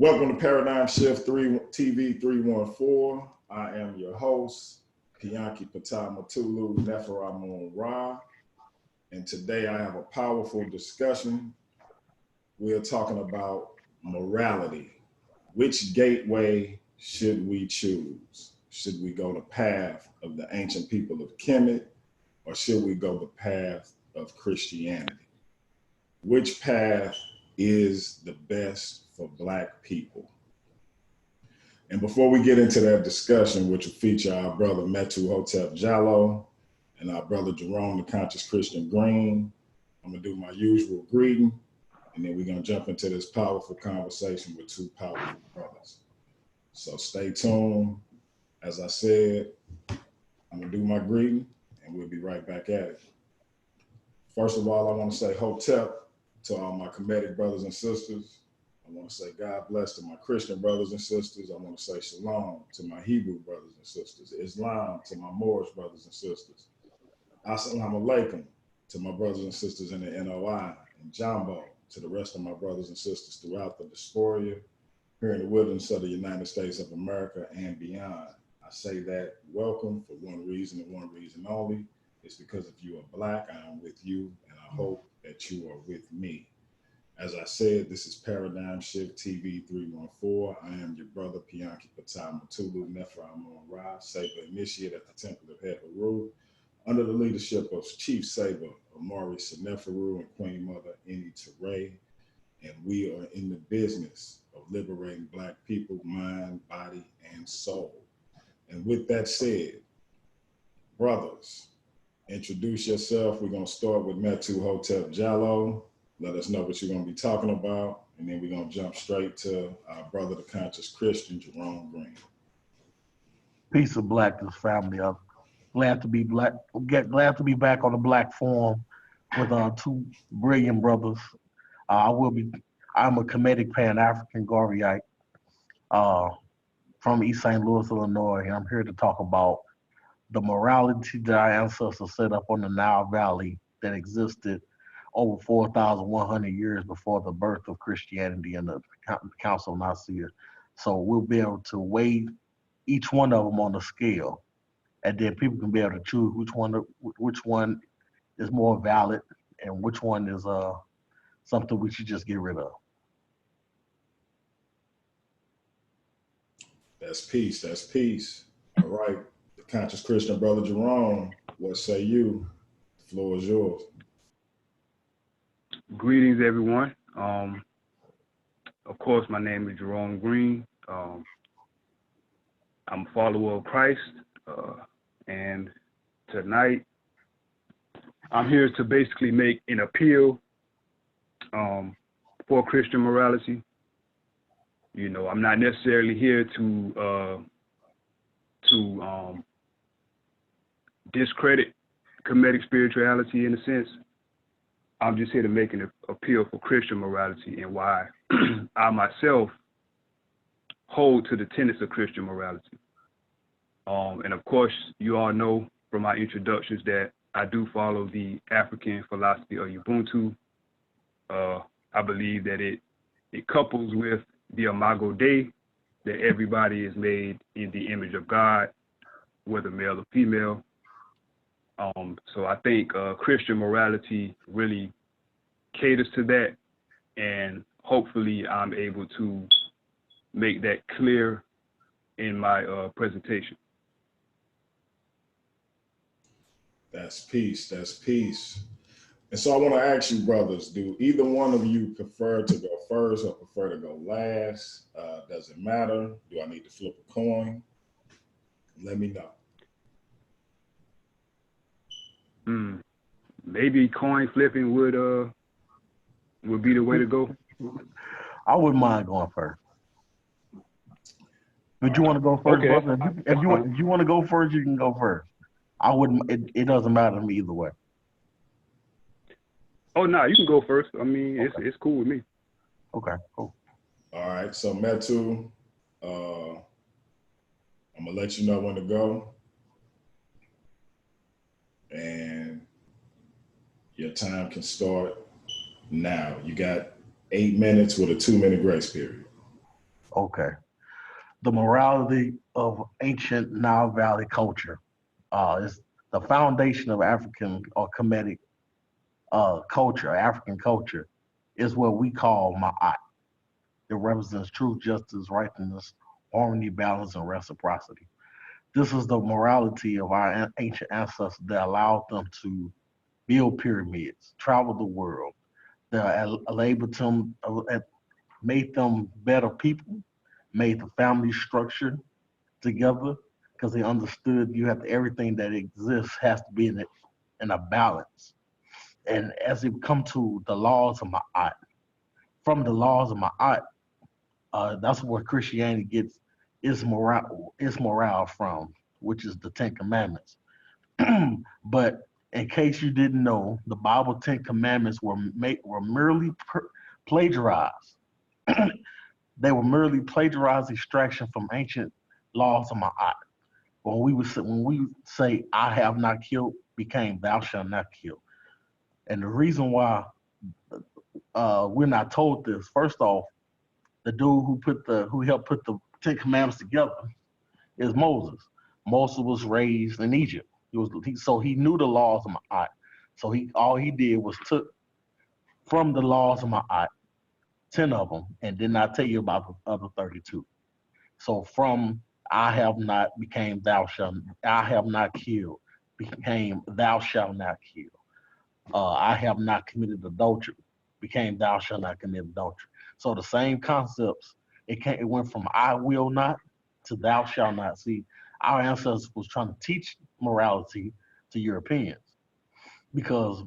Welcome to Paradigm Shift TV 314. I am your host, Pianki Patamatulu Neferamun Ra. And today I have a powerful discussion. We're talking about morality. Which gateway should we choose? Should we go the path of the ancient people of Kemet, or should we go the path of Christianity? Which path is the best for Black people? And before we get into that discussion, which will feature our brother Metuhotep Jallow and our brother Jerome, the Conscious Christian Green, I'm gonna do my usual greeting, and then we're gonna jump into this powerful conversation with two powerful brothers. So stay tuned. As I said, I'm gonna do my greeting, and we'll be right back at it. First of all, I wanna say Hotep to all my Kemetic brothers and sisters. I want to say God bless to my Christian brothers and sisters. I want to say Shalom to my Hebrew brothers and sisters. Islam to my Moorish brothers and sisters. Assalamu alaikum to my brothers and sisters in the NOI, and Jambo to the rest of my brothers and sisters throughout the diaspora, here in the wilderness of the United States of America and beyond. I say that welcome for one reason and one reason only. It's because if you are Black, I am with you, and I hope that you are with me. As I said, this is Paradigm Shift TV 314. I am your brother, Pianki Patamatulu Neferamun Ra, Saber Initiate at the Temple of Heru, under the leadership of Chief Saber Amari Seneferu and Queen Mother Eni Teray. And we are in the business of liberating Black people, mind, body, and soul. And with that said, brothers, introduce yourself. We're going to start with Metuhotep Jallow. Let us know what you're going to be talking about. And then we're going to jump straight to our brother, the Conscious Christian, Jerome Green. Peace of Blackness, family. I'm glad to be Black. Glad to be back on the Black Forum with two brilliant brothers. I'm a Kemetic Pan-African Garveyite from East St. Louis, Illinois. And I'm here to talk about the morality that our ancestors set up on the Nile Valley that existed over 4,100 years before the birth of Christianity and the Council of Nicaea. So we'll be able to weigh each one of them on the scale, and then people can be able to choose which one is more valid and which one is something we should just get rid of. That's peace. That's peace. All right. The Conscious Christian brother Jerome, what say you? The floor is yours. Greetings, everyone. Of course, my name is Jerome Green. I'm a follower of Christ, and tonight I'm here to basically make an appeal for Christian morality. You know, I'm not necessarily here to discredit Kemetic spirituality in a sense. I'm just here to make an appeal for Christian morality and why I myself hold to the tenets of Christian morality. And of course, you all know from my introductions that I do follow the African philosophy of Ubuntu. I believe that it couples with the Imago Dei, that everybody is made in the image of God, whether male or female. So I think Christian morality really caters to that, and hopefully I'm able to make that clear in my presentation. That's peace. That's peace. And so I want to ask you, brothers, do either one of you prefer to go first or prefer to go last? Does it matter? Do I need to flip a coin? Let me know. Maybe coin flipping would be the way to go. I wouldn't mind going first. Would you want to go first, okay, brother? If you want to go first, you can go first. I wouldn't. It doesn't matter to me either way. Oh no, you can go first. I mean, okay. It's cool with me. Okay, cool. All right, so Metu, I'm gonna let you know when to go, and your time can start now. You got 8 minutes with a 2-minute grace period. Okay. The morality of ancient Nile Valley culture is the foundation of African or Kemetic culture, African culture, is what we call Ma'at. It represents truth, justice, righteousness, harmony, balance, and reciprocity. This is the morality of our ancient ancestors that allowed them to build pyramids, travel the world, that enabled them, made them better people, made the family structure together because they understood you have to, everything that exists has to be in a balance. And as it come to the laws of Ma'at, from the laws of Ma'at, that's where Christianity gets its morale from, which is the Ten Commandments. But in case you didn't know, the Bible Ten Commandments were merely plagiarized. They were merely plagiarized extraction from ancient laws of Ma'at. When we say "I have not killed" became "Thou shalt not kill," and the reason why we're not told this, first off, the dude who helped put the Ten Commandments together is Moses. Moses was raised in Egypt. So he knew the laws of Ma'at. So all he did was took from the laws of Ma'at 10 of them and did not tell you about the other 32. So from I have not became thou shalt, I have not killed became thou shalt not kill. I have not committed adultery became thou shalt not commit adultery. So the same concepts, it went from I will not to thou shalt not. See, our ancestors was trying to teach morality to Europeans because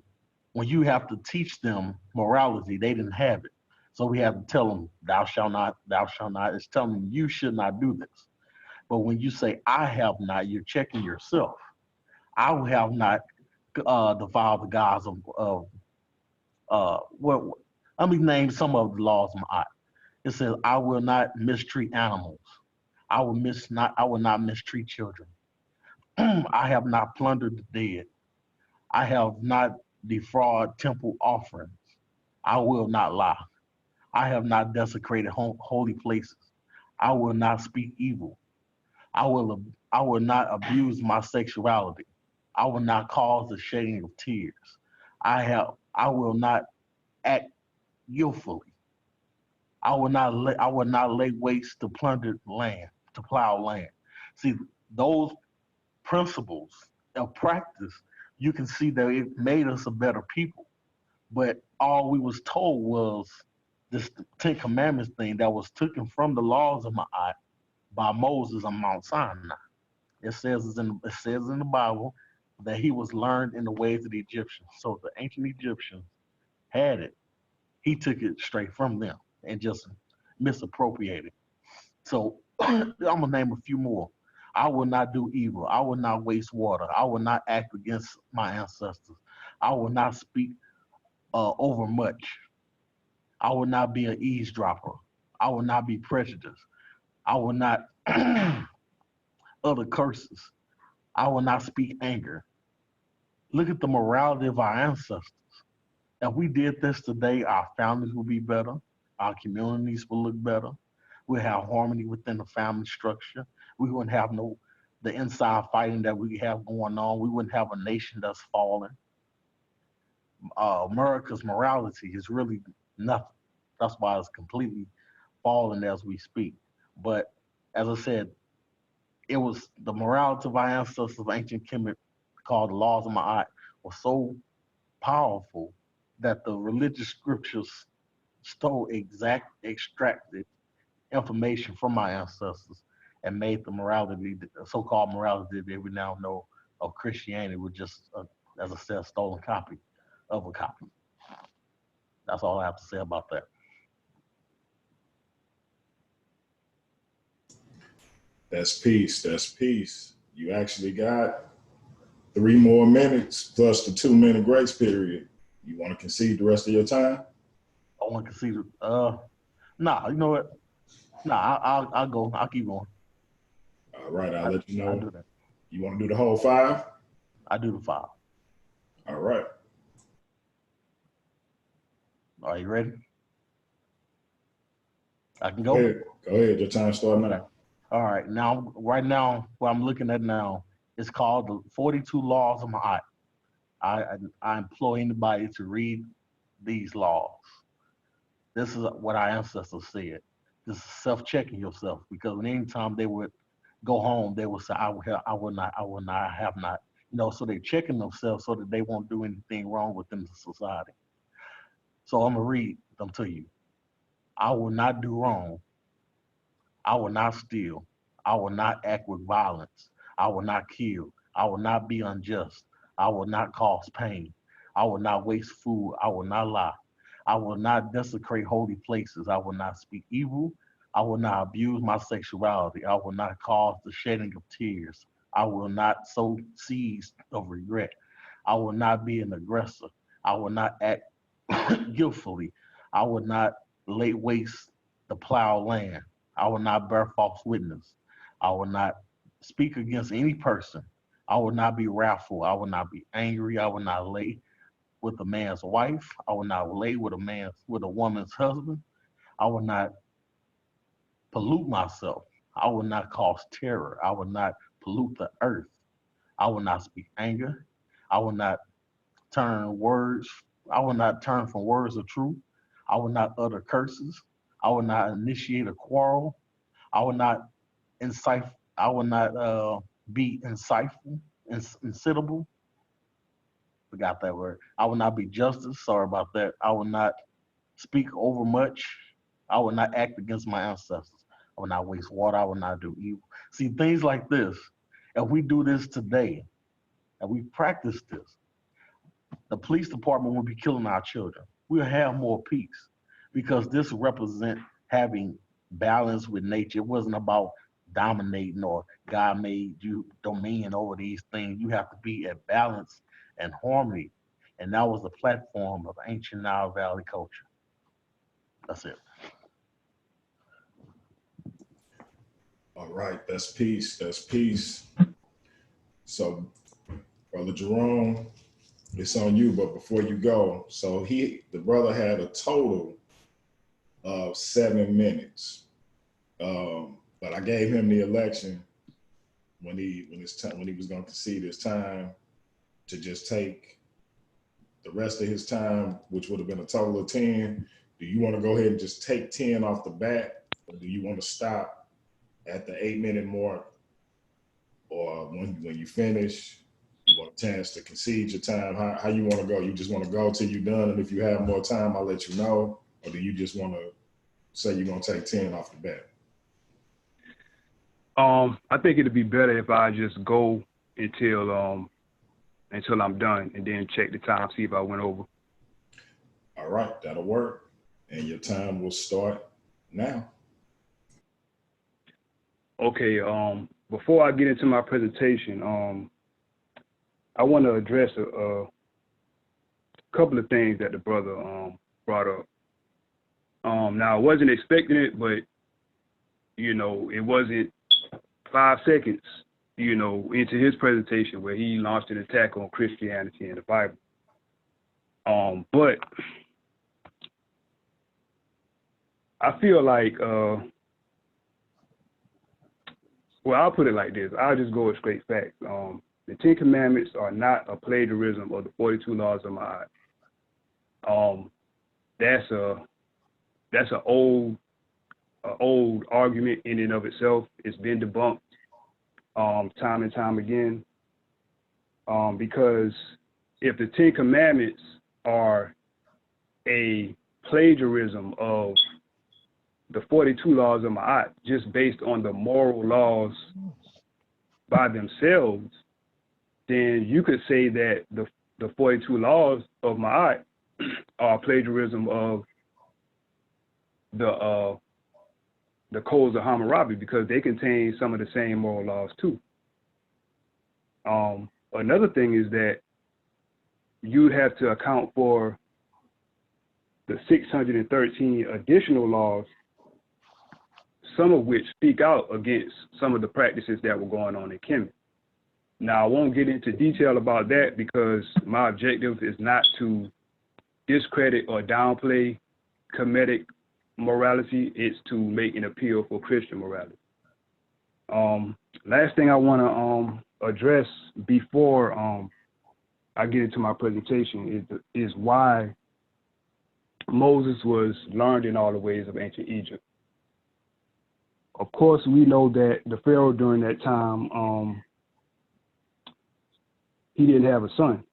when you have to teach them morality, they didn't have it. So we have to tell them, thou shalt not, thou shalt not. It's telling them you should not do this. But when you say I have not, you're checking yourself. I have not defiled the gods of what let me name some of the laws of my. It says I will not mistreat animals. I will not mistreat children. I have not plundered the dead. I have not defrauded temple offerings. I will not lie. I have not desecrated holy places. I will not speak evil. I will not abuse my sexuality. I will not cause the shedding of tears. I will not act guiltfully. I will not lay waste to plundered land, to plow land. See, those principles of practice, you can see that it made us a better people. But all we was told was this Ten Commandments thing that was taken from the laws of Ma'at by Moses on Mount Sinai. It says in the Bible that he was learned in the ways of the Egyptians. So the ancient Egyptians had it. He took it straight from them and just misappropriated. So I'm gonna name a few more. I will not do evil. I will not waste water. I will not act against my ancestors. I will not speak overmuch. I will not be an eavesdropper. I will not be prejudiced. I will not utter curses. I will not speak anger. Look at the morality of our ancestors. If we did this today, our families would be better. Our communities will look better. We'll have harmony within the family structure. We wouldn't have the inside fighting that we have going on. We wouldn't have a nation that's falling. America's morality is really nothing. That's why it's completely falling as we speak. But as I said, it was the morality of our ancestors of ancient Kemet called the laws of Ma'at was so powerful that the religious scriptures stole extracted information from our ancestors and made the morality, the so-called morality that we now know of Christianity, was just, as I said, a stolen copy of a copy. That's all I have to say about that. That's peace. That's peace. You actually got 3 more minutes plus the 2-minute grace period. You want to concede the rest of your time? I want to concede. Nah, you know what? Nah, I'll go. I'll keep going. All right, I'll let you I know. do that. You want to do the whole 5? I do the 5. All right. Are you ready? I can go? Go ahead. Your time starting now. All right. Now, right now, what I'm looking at now is called the 42 Laws of Ma'at. I implore anybody to read these laws. This is what our ancestors said. This is self-checking yourself, because anytime they would go home, they would say, I will not, I have not. You know, so they're checking themselves so that they won't do anything wrong within the society. So I'm going to read them to you. I will not do wrong. I will not steal. I will not act with violence. I will not kill. I will not be unjust. I will not cause pain. I will not waste food. I will not lie. I will not desecrate holy places. I will not speak evil. I will not abuse my sexuality. I will not cause the shedding of tears. I will not sow seeds of regret. I will not be an aggressor. I will not act guiltfully. I will not lay waste the plowed land. I will not bear false witness. I will not speak against any person. I will not be wrathful. I will not be angry. I will not lay with a man's wife. I will not lay with a woman's husband. I will not pollute myself. I will not cause terror. I will not pollute the earth. I will not speak anger. I will not turn words. I will not turn from words of truth. I will not utter curses. I will not initiate a quarrel. I will not incite. I will not be insightful, incitable. Forgot that word. I will not be justice. Sorry about that. I will not speak over much. I will not act against my ancestors. I will not waste water. I will not do evil. See, things like this, if we do this today, and we practice this, the police department will be killing our children. We'll have more peace, because this represents having balance with nature. It wasn't about dominating or God made you dominion over these things. You have to be at balance and harmony. And that was the platform of ancient Nile Valley culture. That's it. All right, that's peace. That's peace. So, Brother Jerome, it's on you. But before you go, so the brother had a total of 7 minutes. But I gave him the election when he was going to concede his time to just take the rest of his time, which would have been a total of 10. Do you want to go ahead and just take 10 off the bat, or do you want to stop at the 8-minute mark, or when you finish, you want a chance to concede your time? How you want to go? You just want to go till you're done, and if you have more time, I'll let you know, or do you just want to say you're going to take 10 off the bat? I think it'd be better if I just go until I'm done, and then check the time, see if I went over. All right, that'll work. And your time will start now. Okay, before I get into my presentation, I want to address a couple of things that the brother brought up. Now, I wasn't expecting it, but, it wasn't 5 seconds, into his presentation where he launched an attack on Christianity and the Bible. But I feel like, I'll put it like this. I'll just go with straight facts. The 10 Commandments are not a plagiarism of the 42 Laws of Ma'at. That's an old argument in and of itself. It's been debunked time and time again. Because if the 10 Commandments are a plagiarism of the 42 Laws of Ma'at, just based on the moral laws by themselves, then you could say that the 42 Laws of Ma'at are a plagiarism of the Codes of Hammurabi, because they contain some of the same moral laws too. Another thing is that you'd have to account for the 613 additional laws, some of which speak out against some of the practices that were going on in Kemet. Now, I won't get into detail about that, because my objective is not to discredit or downplay Kemetic morality, it's to make an appeal for Christian morality. Last thing I want to address before I get into my presentation is why Moses was learned in all the ways of ancient Egypt. Of course, we know that the Pharaoh during that time, he didn't have a son.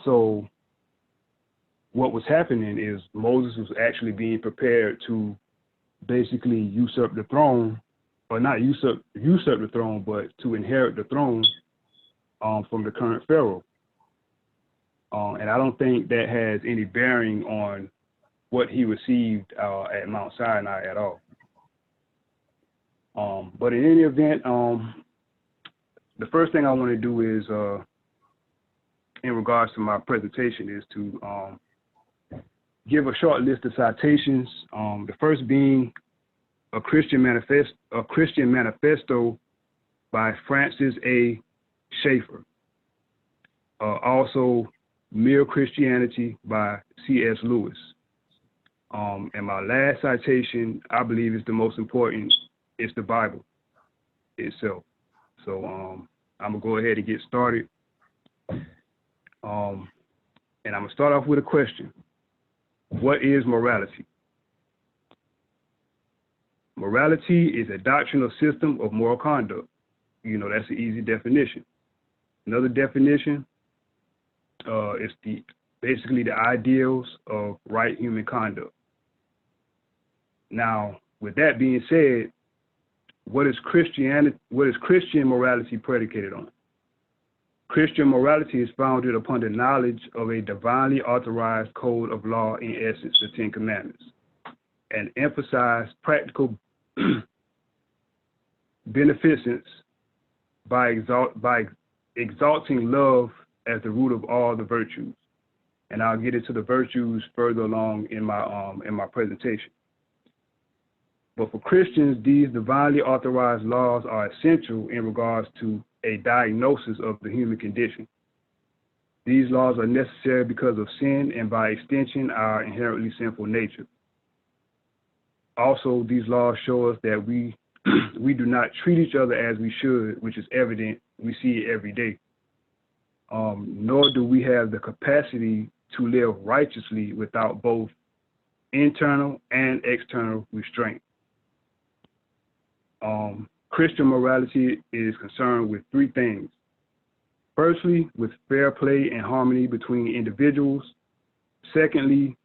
So what was happening is Moses was actually being prepared to basically usurp the throne, or not usurp the throne, but to inherit the throne from the current Pharaoh. And I don't think that has any bearing on what he received at Mount Sinai at all. But in any event, the first thing I want to do is, in regards to my presentation, is to give a short list of citations. The first being a Christian Manifesto by Francis A. Schaeffer. Also, Mere Christianity by C.S. Lewis. And my last citation, I believe, is the most important. It's the Bible itself. So I'm gonna go ahead and get started. And I'm gonna start off with a question. What is morality? Morality is a doctrinal system of moral conduct. You know, that's an easy definition. Another definition is basically the ideals of right human conduct. Now, with that being said, what is Christian morality predicated on? Christian morality is founded upon the knowledge of a divinely authorized code of law, in essence, the Ten Commandments, and emphasize practical beneficence by exalting love as the root of all the virtues. And I'll get into the virtues further along in my presentation. But for Christians, these divinely authorized laws are essential in regards to a diagnosis of the human condition. These laws are necessary because of sin and, by extension, our inherently sinful nature. Also, these laws show us that we do not treat each other as we should, which is evident. We see it every day. Nor do we have the capacity to live righteously without both internal and external restraint. Christian morality is concerned with three things. Firstly, with fair play and harmony between individuals. Secondly,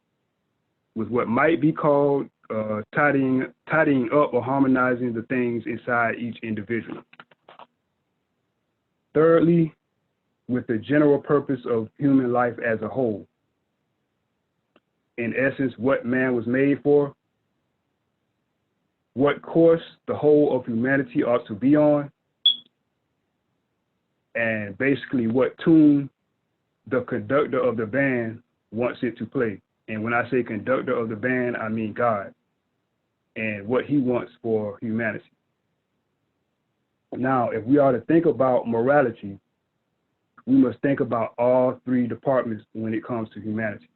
with what might be called tidying up or harmonizing the things inside each individual. Thirdly, with the general purpose of human life as a whole. In essence, what man was made for, what course the whole of humanity ought to be on, and basically what tune the conductor of the band wants it to play. And when I say conductor of the band, I mean God, and what he wants for humanity. Now, if we are to think about morality, we must think about all three departments when it comes to humanity.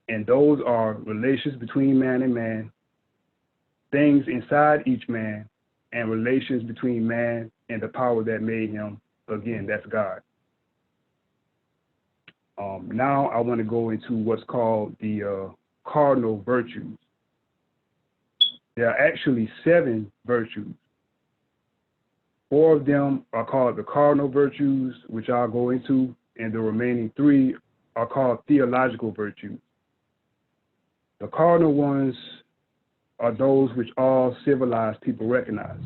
And those are relations between man and man, things inside each man, and relations between man and the power that made him. Again, that's God. Now I want to go into what's called the cardinal virtues. There are actually 7 virtues. 4 of them are called the cardinal virtues, which I'll go into, and the remaining 3 are called theological virtues. The cardinal ones are those which all civilized people recognize.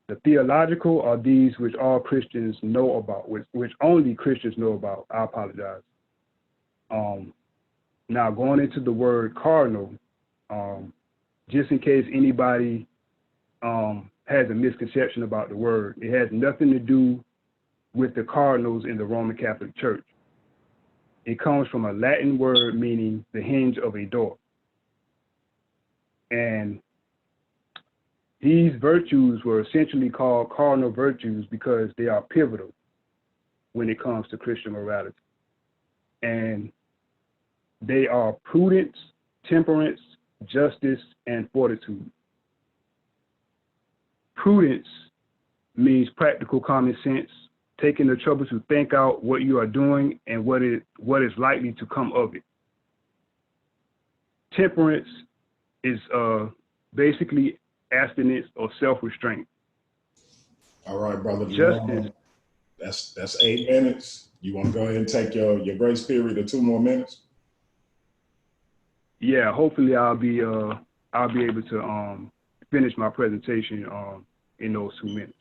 The theological are these which all Christians know about, which only Christians know about. I apologize. Now, going into the word cardinal, just in case anybody has a misconception about the word, it has nothing to do with the cardinals in the Roman Catholic Church. It comes from a Latin word meaning the hinge of a door. And these virtues were essentially called cardinal virtues because they are pivotal when it comes to Christian morality. And they are prudence, temperance, justice, and fortitude. Prudence means practical common sense, taking the trouble to think out what you are doing and what is likely to come of it. Temperance is basically abstinence or self-restraint. All right, brother. Justice. That's 8 minutes. You want to go ahead and take your grace period of 2 more minutes? Yeah, hopefully I'll be able to finish my presentation in those 2 minutes.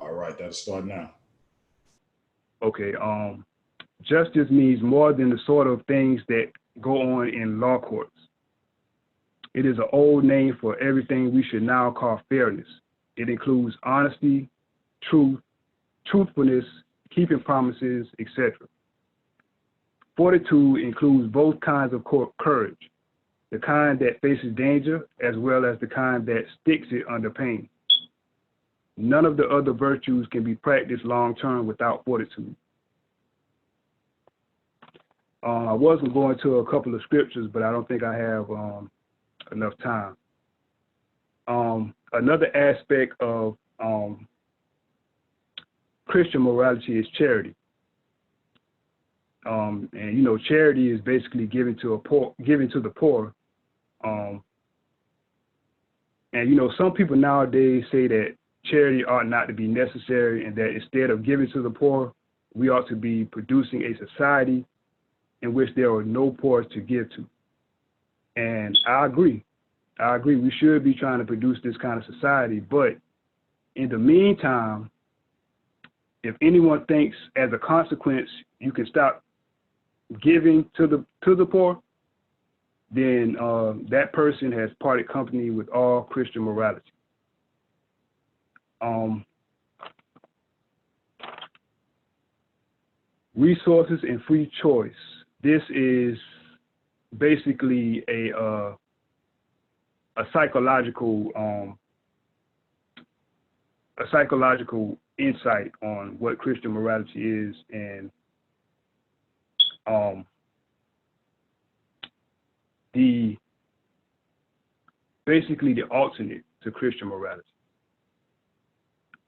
All right, that'll start now. Okay. Justice means more than the sort of things that go on in law courts. It is an old name for everything we should now call fairness. It includes honesty, truthfulness, keeping promises, etc. Fortitude includes both kinds of courage, the kind that faces danger as well as the kind that sticks it under pain. None of the other virtues can be practiced long-term without fortitude. I wasn't going to a couple of scriptures, but I don't think I have enough time. Another aspect of Christian morality is charity. And you know, charity is basically giving to the poor. And you know, some people nowadays say that charity ought not to be necessary, and that instead of giving to the poor, we ought to be producing a society in which there are no poor to give to. And I agree. We should be trying to produce this kind of society, but in the meantime, if anyone thinks as a consequence you can stop giving to the poor, then that person has parted company with all Christian morality. Resources and free choice. This is basically a psychological insight on what Christian morality is, and basically the alternate to Christian morality.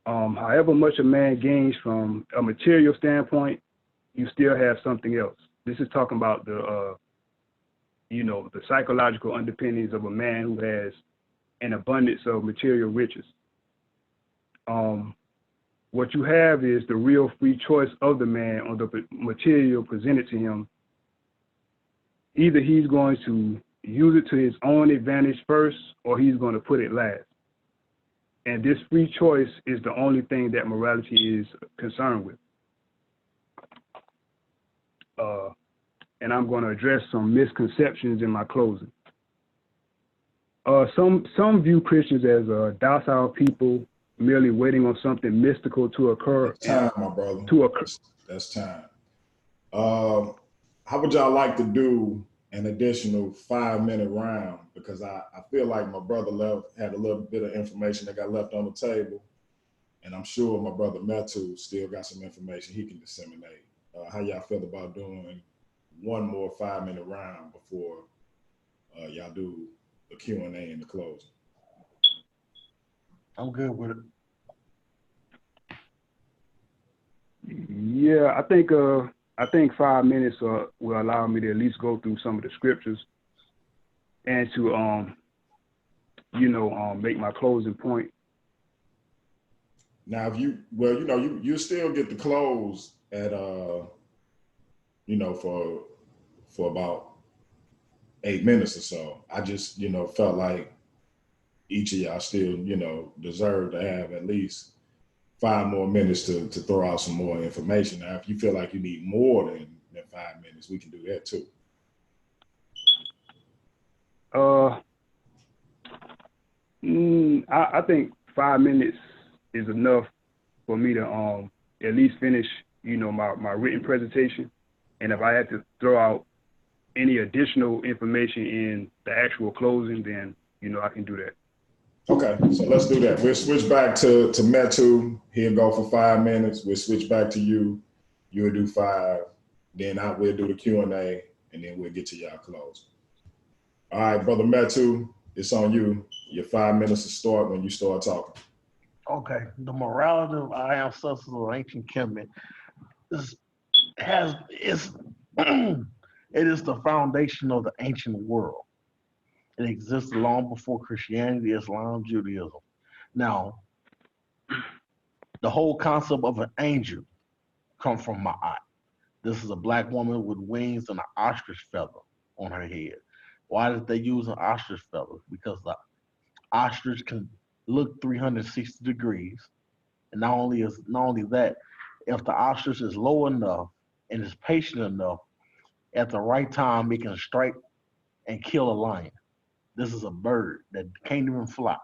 However much a man gains from a material standpoint, you still have something else. This is talking about the psychological underpinnings of a man who has an abundance of material riches. What you have is the real free choice of the man on the material presented to him. Either he's going to use it to his own advantage first, or he's going to put it last. And this free choice is the only thing that morality is concerned with. And I'm going to address some misconceptions in my closing. Some view Christians as docile people, merely waiting on something mystical to occur. That's time, my brother. That's time. How would y'all like to do an additional 5-minute round? Because I feel like my brother had a little bit of information that got left on the table, and I'm sure my brother Metu still got some information he can disseminate. How y'all feel about doing one more 5-minute round before y'all do the Q&A and the closing? I'm good with it. Yeah, I think 5 minutes will allow me to at least go through some of the scriptures and to make my closing point. Now, if you still get to close at for about 8 minutes or so. I just felt like each of y'all still deserve to have at least 5 more minutes to throw out some more information. Now, if you feel like you need more than 5 minutes, we can do that too. I think 5 minutes is enough for me to at least finish, my written presentation. And if I had to throw out any additional information in the actual closing, then I can do that. Okay, so let's do that. We'll switch back to Metu. He'll go for 5 minutes. We'll switch back to you. You'll do 5. Then we'll do the Q&A, and then we'll get to y'all close. All right, Brother Metu, it's on you. Your 5 minutes to start when you start talking. Okay, the morality of our ancestors of ancient Kemet is it is the foundation of the ancient world. It existed long before Christianity, Islam, Judaism. Now, the whole concept of an angel comes from Ma'at. This is a black woman with wings and an ostrich feather on her head. Why did they use an ostrich feather? Because the ostrich can look 360 degrees. And not only that, if the ostrich is low enough and is patient enough, at the right time it can strike and kill a lion. This is a bird that can't even fly.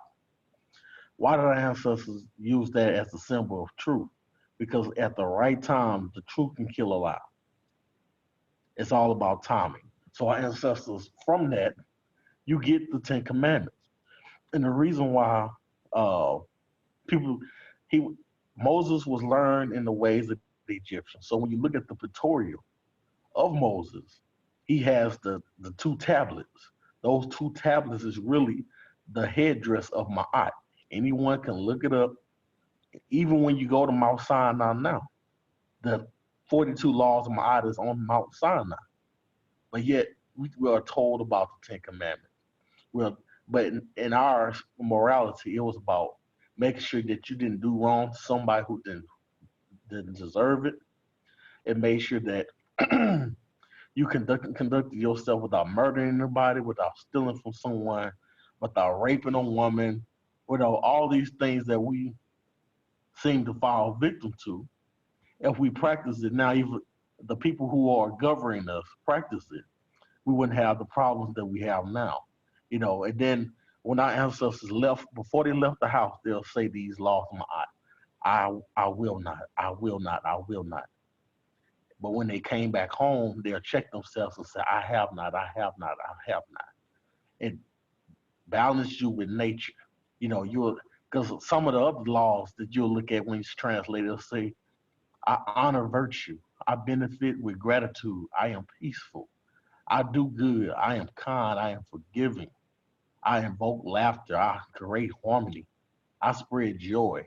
Why did our ancestors use that as a symbol of truth? Because at the right time, the truth can kill a lie. It's all about timing. So our ancestors, from that, you get the 10 Commandments. And the reason why people, Moses was learned in the ways of the Egyptians. So when you look at the pictorial of Moses, he has the 2 tablets. Those 2 tablets is really the headdress of Ma'at. Anyone can look it up. Even when you go to Mount Sinai now, the 42 laws of Ma'at is on Mount Sinai. But yet we are told about the 10 Commandments. But in our morality, it was about making sure that you didn't do wrong to somebody who didn't deserve it. It made sure that you conducted yourself without murdering anybody, without stealing from someone, without raping a woman, without all these things that we seem to fall victim to. If we practice it now, even the people who are governing us practice it, we wouldn't have the problems that we have now. And then when our ancestors left, before they left the house, they'll say these laws, I will not, I will not, I will not. But when they came back home, they'll check themselves and say, I have not, I have not, I have not. It balances you with nature. Because some of the other laws that you'll look at when it's translated, they'll say, I honor virtue, I benefit with gratitude, I am peaceful, I do good, I am kind, I am forgiving, I invoke laughter, I create harmony, I spread joy.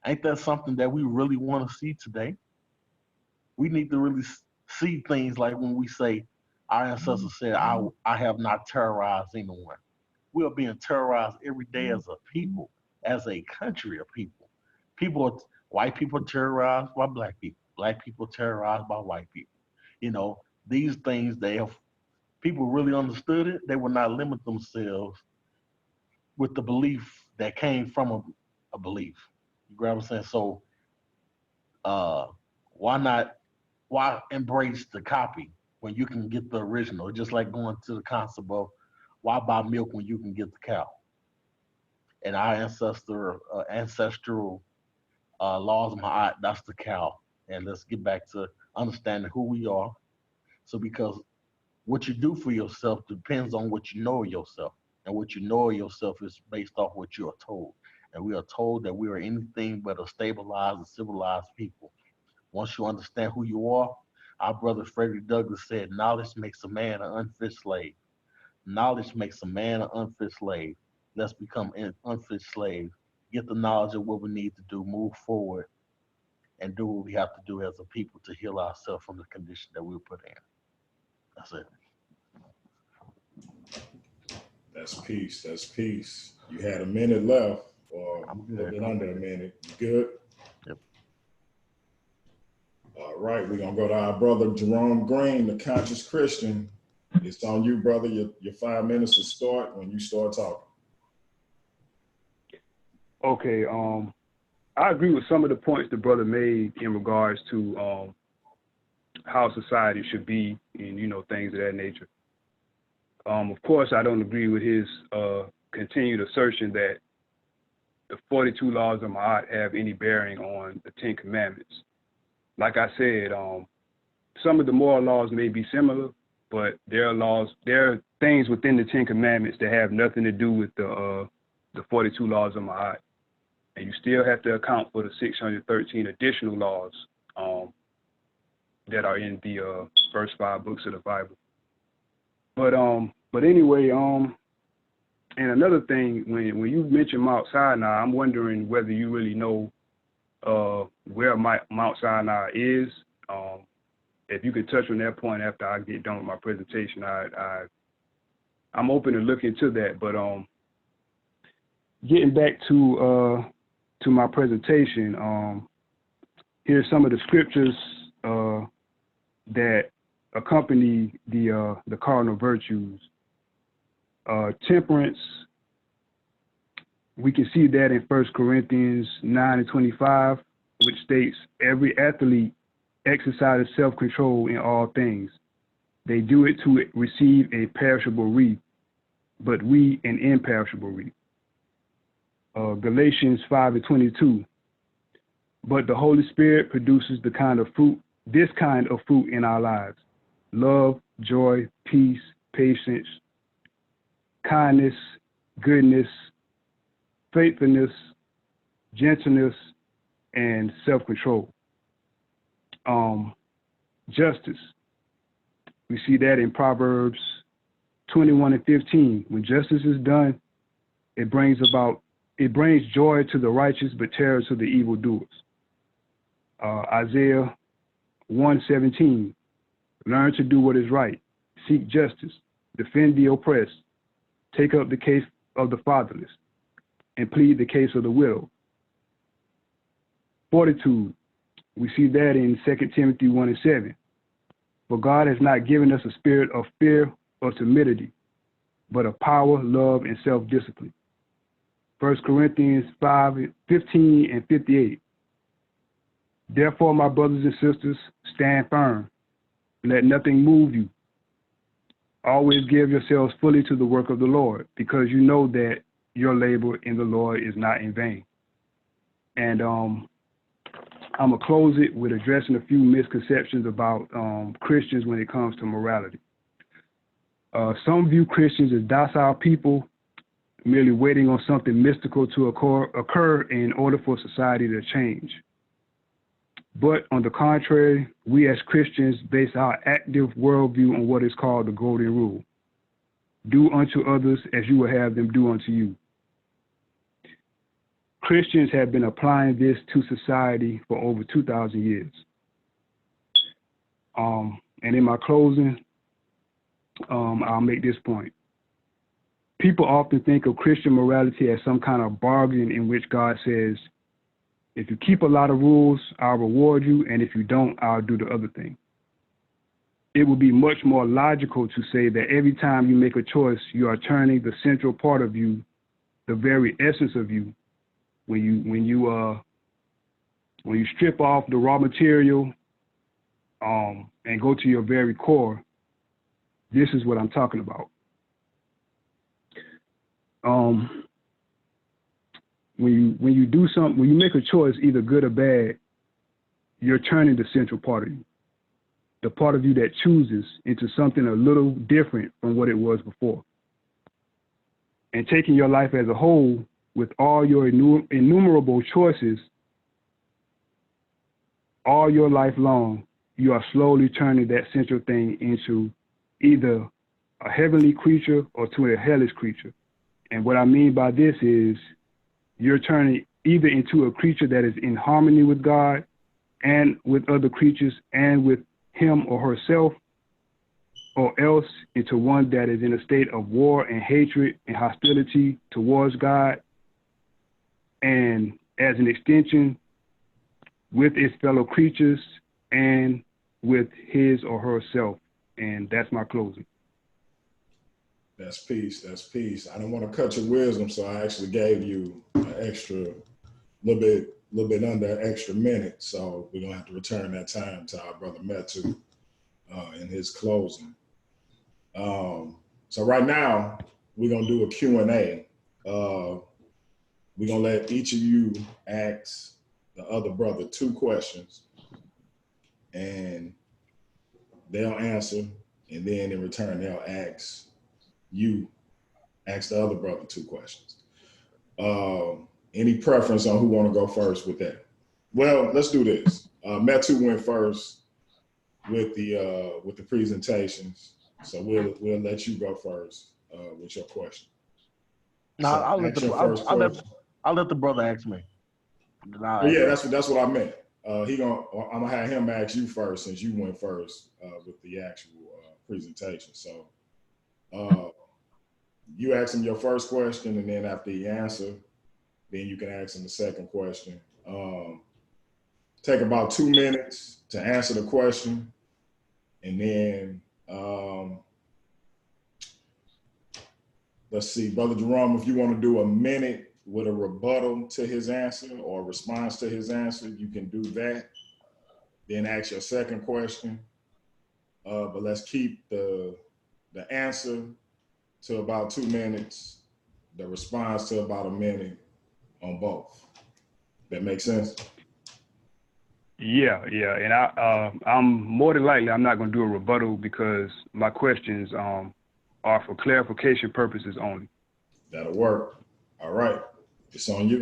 Ain't that something that we really want to see today? We need to really see things like when we say, our ancestors said, I have not terrorized anyone. We are being terrorized every day as a people, as a country of people. White people are terrorized by black people. Black people are terrorized by white people. These things, if people really understood it, they would not limit themselves with the belief that came from a belief. You grab what I'm saying? So why embrace the copy when you can get the original? Just like going to the concept of why buy milk when you can get the cow? And our ancestral laws of Ma'at, that's the cow. And let's get back to understanding who we are. So because what you do for yourself depends on what you know of yourself. And what you know of yourself is based off what you are told. And we are told that we are anything but a stabilized and civilized people. Once you understand who you are, our brother Frederick Douglass said, knowledge makes a man an unfit slave. Knowledge makes a man an unfit slave. Let's become an unfit slaves. Get the knowledge of what we need to do, move forward, and do what we have to do as a people to heal ourselves from the condition that we were put in. That's it. That's peace. That's peace. You had a minute left, or I'm a good. little bit under a minute. You good? Yep. All right, we're going to go to our brother Jerome Green, the conscious Christian. It's on you, brother. Your 5 minutes to start when you start talking. Okay, I agree with some of the points the brother made in regards to how society should be and, things of that nature. Of course, I don't agree with his continued assertion that the 42 laws of Ma'at have any bearing on the 10 Commandments. Like I said, some of the moral laws may be similar, but there are things within the 10 Commandments that have nothing to do with the 42 laws of Ma'at. And you still have to account for the 613 additional laws that are in the first 5 books of the Bible. But But anyway, and another thing, when you mention Mount Sinai, I'm wondering whether you really know where Mount Sinai is. If you could touch on that point after I get done with my presentation, I'm open to look into that. But getting back to my presentation, here's some of the scriptures that accompany the cardinal virtues. Temperance, we can see that in 1 Corinthians 9:25, which states, every athlete exercises self-control in all things. They do it to receive a perishable wreath, but we an imperishable wreath. Galatians 5:22, but the Holy Spirit produces this kind of fruit in our lives: love, joy, peace, patience, kindness, goodness, faithfulness, gentleness, and self-control. Justice, we see that in Proverbs 21:15. When justice is done, it brings joy to the righteous, but terror to the evildoers. Isaiah 1:17, learn to do what is right, seek justice, defend the oppressed, take up the case of the fatherless, and plead the case of the widow. Fortitude, we see that in 2 Timothy 1:7. For God has not given us a spirit of fear or timidity, but of power, love, and self-discipline. 1 Corinthians 5:15-58. Therefore, my brothers and sisters, stand firm. Let nothing move you. Always give yourselves fully to the work of the Lord, because you know that your labor in the Lord is not in vain. And I'm going to close it with addressing a few misconceptions about Christians when it comes to morality. Some view Christians as docile people, merely waiting on something mystical to occur in order for society to change. But on the contrary, we as Christians base our active worldview on what is called the Golden Rule. Do unto others as you will have them do unto you. Christians have been applying this to society for over 2,000 years. And in my closing, I'll make this point. People often think of Christian morality as some kind of bargain in which God says, if you keep a lot of rules, I'll reward you, and if you don't, I'll do the other thing. It would be much more logical to say that every time you make a choice, you are turning the central part of you, the very essence of you, when you strip off the raw material and go to your very core. This is what I'm talking about. When you do something, when you make a choice, either good or bad, you're turning the central part of you, the part of you that chooses, into something a little different from what it was before. And taking your life as a whole, with all your innumerable choices, all your life long, you are slowly turning that central thing into either a heavenly creature or to a hellish creature. And what I mean by this is you're turning either into a creature that is in harmony with God and with other creatures and with him or herself, or else into one that is in a state of war and hatred and hostility towards God, and as an extension with its fellow creatures and with his or herself. And that's my closing. That's peace. That's peace. I don't want to cut your wisdom, so I actually gave you an extra, little bit under an extra minute. So we're gonna have to return that time to our brother Metu in his closing. So right now we're gonna do a Q&A. We're gonna let each of you ask the other brother 2 questions, and they'll answer, and then in return they'll ask the other brother 2 questions. Any preference on who want to go first with that? Well, let's do this. Metu went first with the presentations, So we'll let you go first with your question. No, So I'll let the brother ask me. Yeah, that's what I meant. I'm gonna have him ask you first since you went first with the actual presentation. So you ask him your first question, and then after he answer, then you can ask him the second question. Take about 2 minutes to answer the question, and then let's see, Brother Jerome, if you want to do a minute with a rebuttal to his answer or a response to his answer, you can do that. Then ask your second question. But let's keep the answer to about 2 minutes, the response to about a minute on both. That makes sense? Yeah, and I'm more than likely I'm not going to do a rebuttal because my questions are for clarification purposes only. That'll work. All right, it's on you.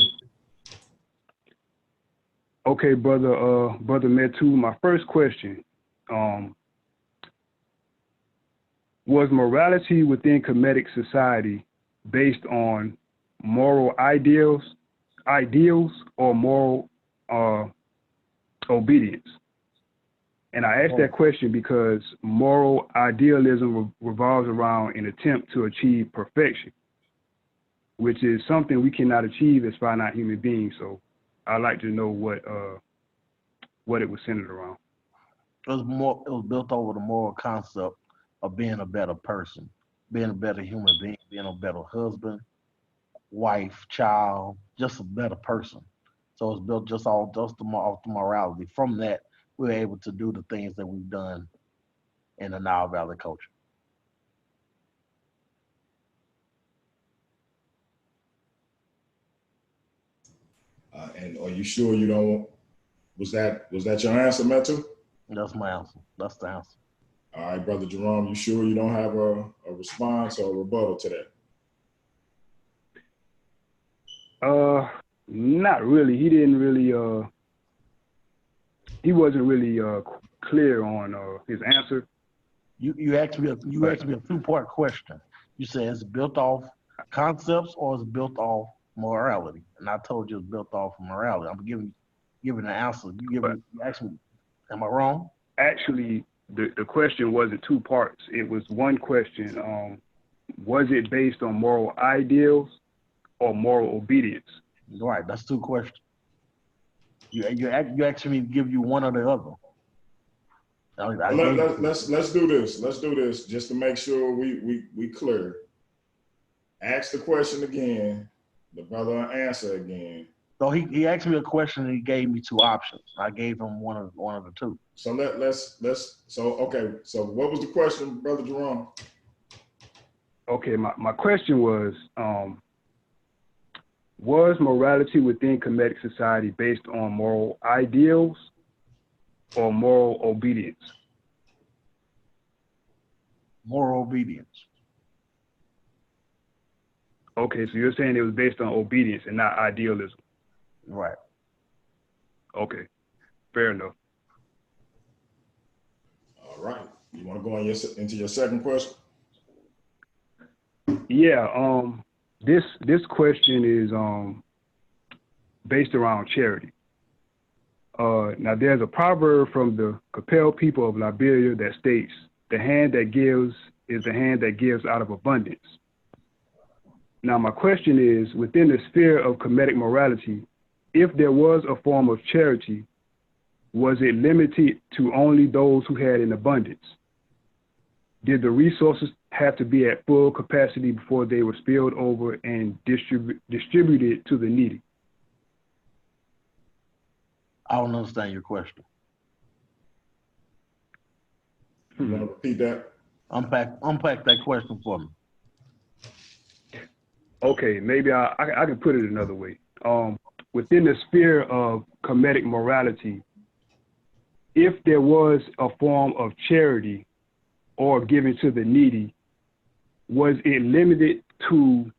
Okay, brother Metu, my first question, was morality within Kemetic society based on moral ideals or moral obedience? And I ask that question because moral idealism revolves around an attempt to achieve perfection, which is something we cannot achieve as finite human beings. So I'd like to know what it was centered around. It was built over the moral concept of being a better person, being a better human being, being a better husband, wife, child, just a better person. So it's built off the morality. From that, we're able to do the things that we've done in the Nile Valley culture. And are you sure you don't? Was that your answer, Metu? That's my answer. That's the answer. All right, Brother Jerome, you sure you don't have a response or a rebuttal to that? Not really. He didn't really. He wasn't really clear on his answer. You asked me a 2-part question. You said it's built off concepts or it's built off morality, and I told you it's built off morality. I'm giving an answer. You asked me, am I wrong? Actually, the question wasn't 2 parts. It was one question. Was it based on moral ideals or moral obedience? Right. That's 2 questions. You asked me to give you one or the other. Let's do this. Let's do this just to make sure we clear. Ask the question again. The brother will answer again. So he asked me a question and he gave me 2 options. I gave him one of the 2. So okay. So what was the question, Brother Jerome? Okay, my question was morality within Kemetic society based on moral ideals or moral obedience? Moral obedience. Okay, so you're saying it was based on obedience and not idealism. Right. Okay, fair enough. All right. You want to go into your second question? Yeah. This question is based around charity. Now, there's a proverb from the Capel people of Liberia that states, "The hand that gives is the hand that gives out of abundance." Now, my question is, within the sphere of Kemetic morality, if there was a form of charity, was it limited to only those who had an abundance? Did the resources have to be at full capacity before they were spilled over and distributed to the needy? I don't understand your question. You want to repeat that? Unpack that question for me. Okay, maybe I can put it another way. Within the sphere of Kemetic morality, if there was a form of charity or giving to the needy, was it limited to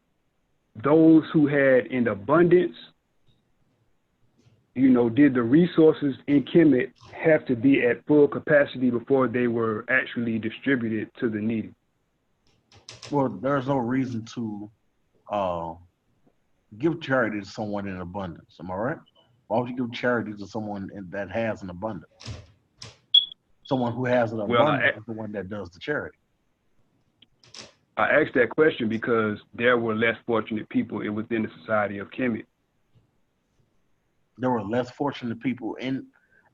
those who had in abundance? you know, did the resources in Kemet have to be at full capacity before they were actually distributed to the needy? Well, there's no reason to give charity to someone in abundance. Am I right? Why would you give charity to someone that has an abundance? Someone who has an Well, abundance is the one that does the charity. I asked that question because there were less fortunate people within the society of Kemet. There were less fortunate people in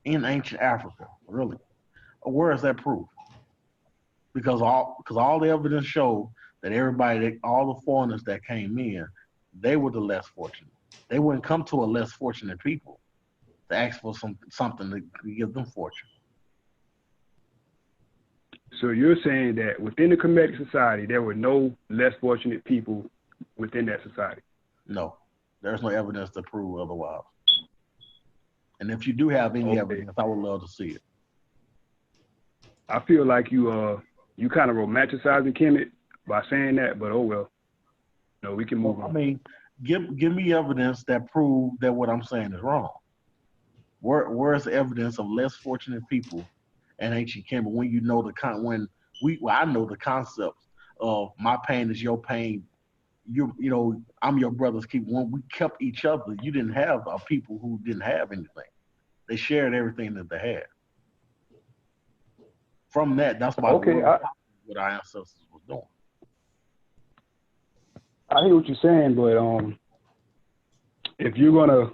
ancient Africa, really. Where is that proof? Because all the evidence showed that all the foreigners that came in, they were the less fortunate. They wouldn't come to a less fortunate people to ask for something to give them fortune. So you're saying that within the Kemetic society, there were no less fortunate people within that society? No, there's no evidence to prove otherwise. And if you do have any evidence, I would love to see it. I feel like you kind of romanticizing Kemet by saying that, but oh well. No, we can move on. I mean, give me evidence that prove that what I'm saying is wrong. Where's the evidence of less fortunate people in ancient Kemet when you know I know the concepts of my pain is your pain. You know, I'm your brother's keeper. When we kept each other, you didn't have people who didn't have anything. They shared everything that they had. From that's why what our ancestors was doing. I hear what you're saying, but if you're gonna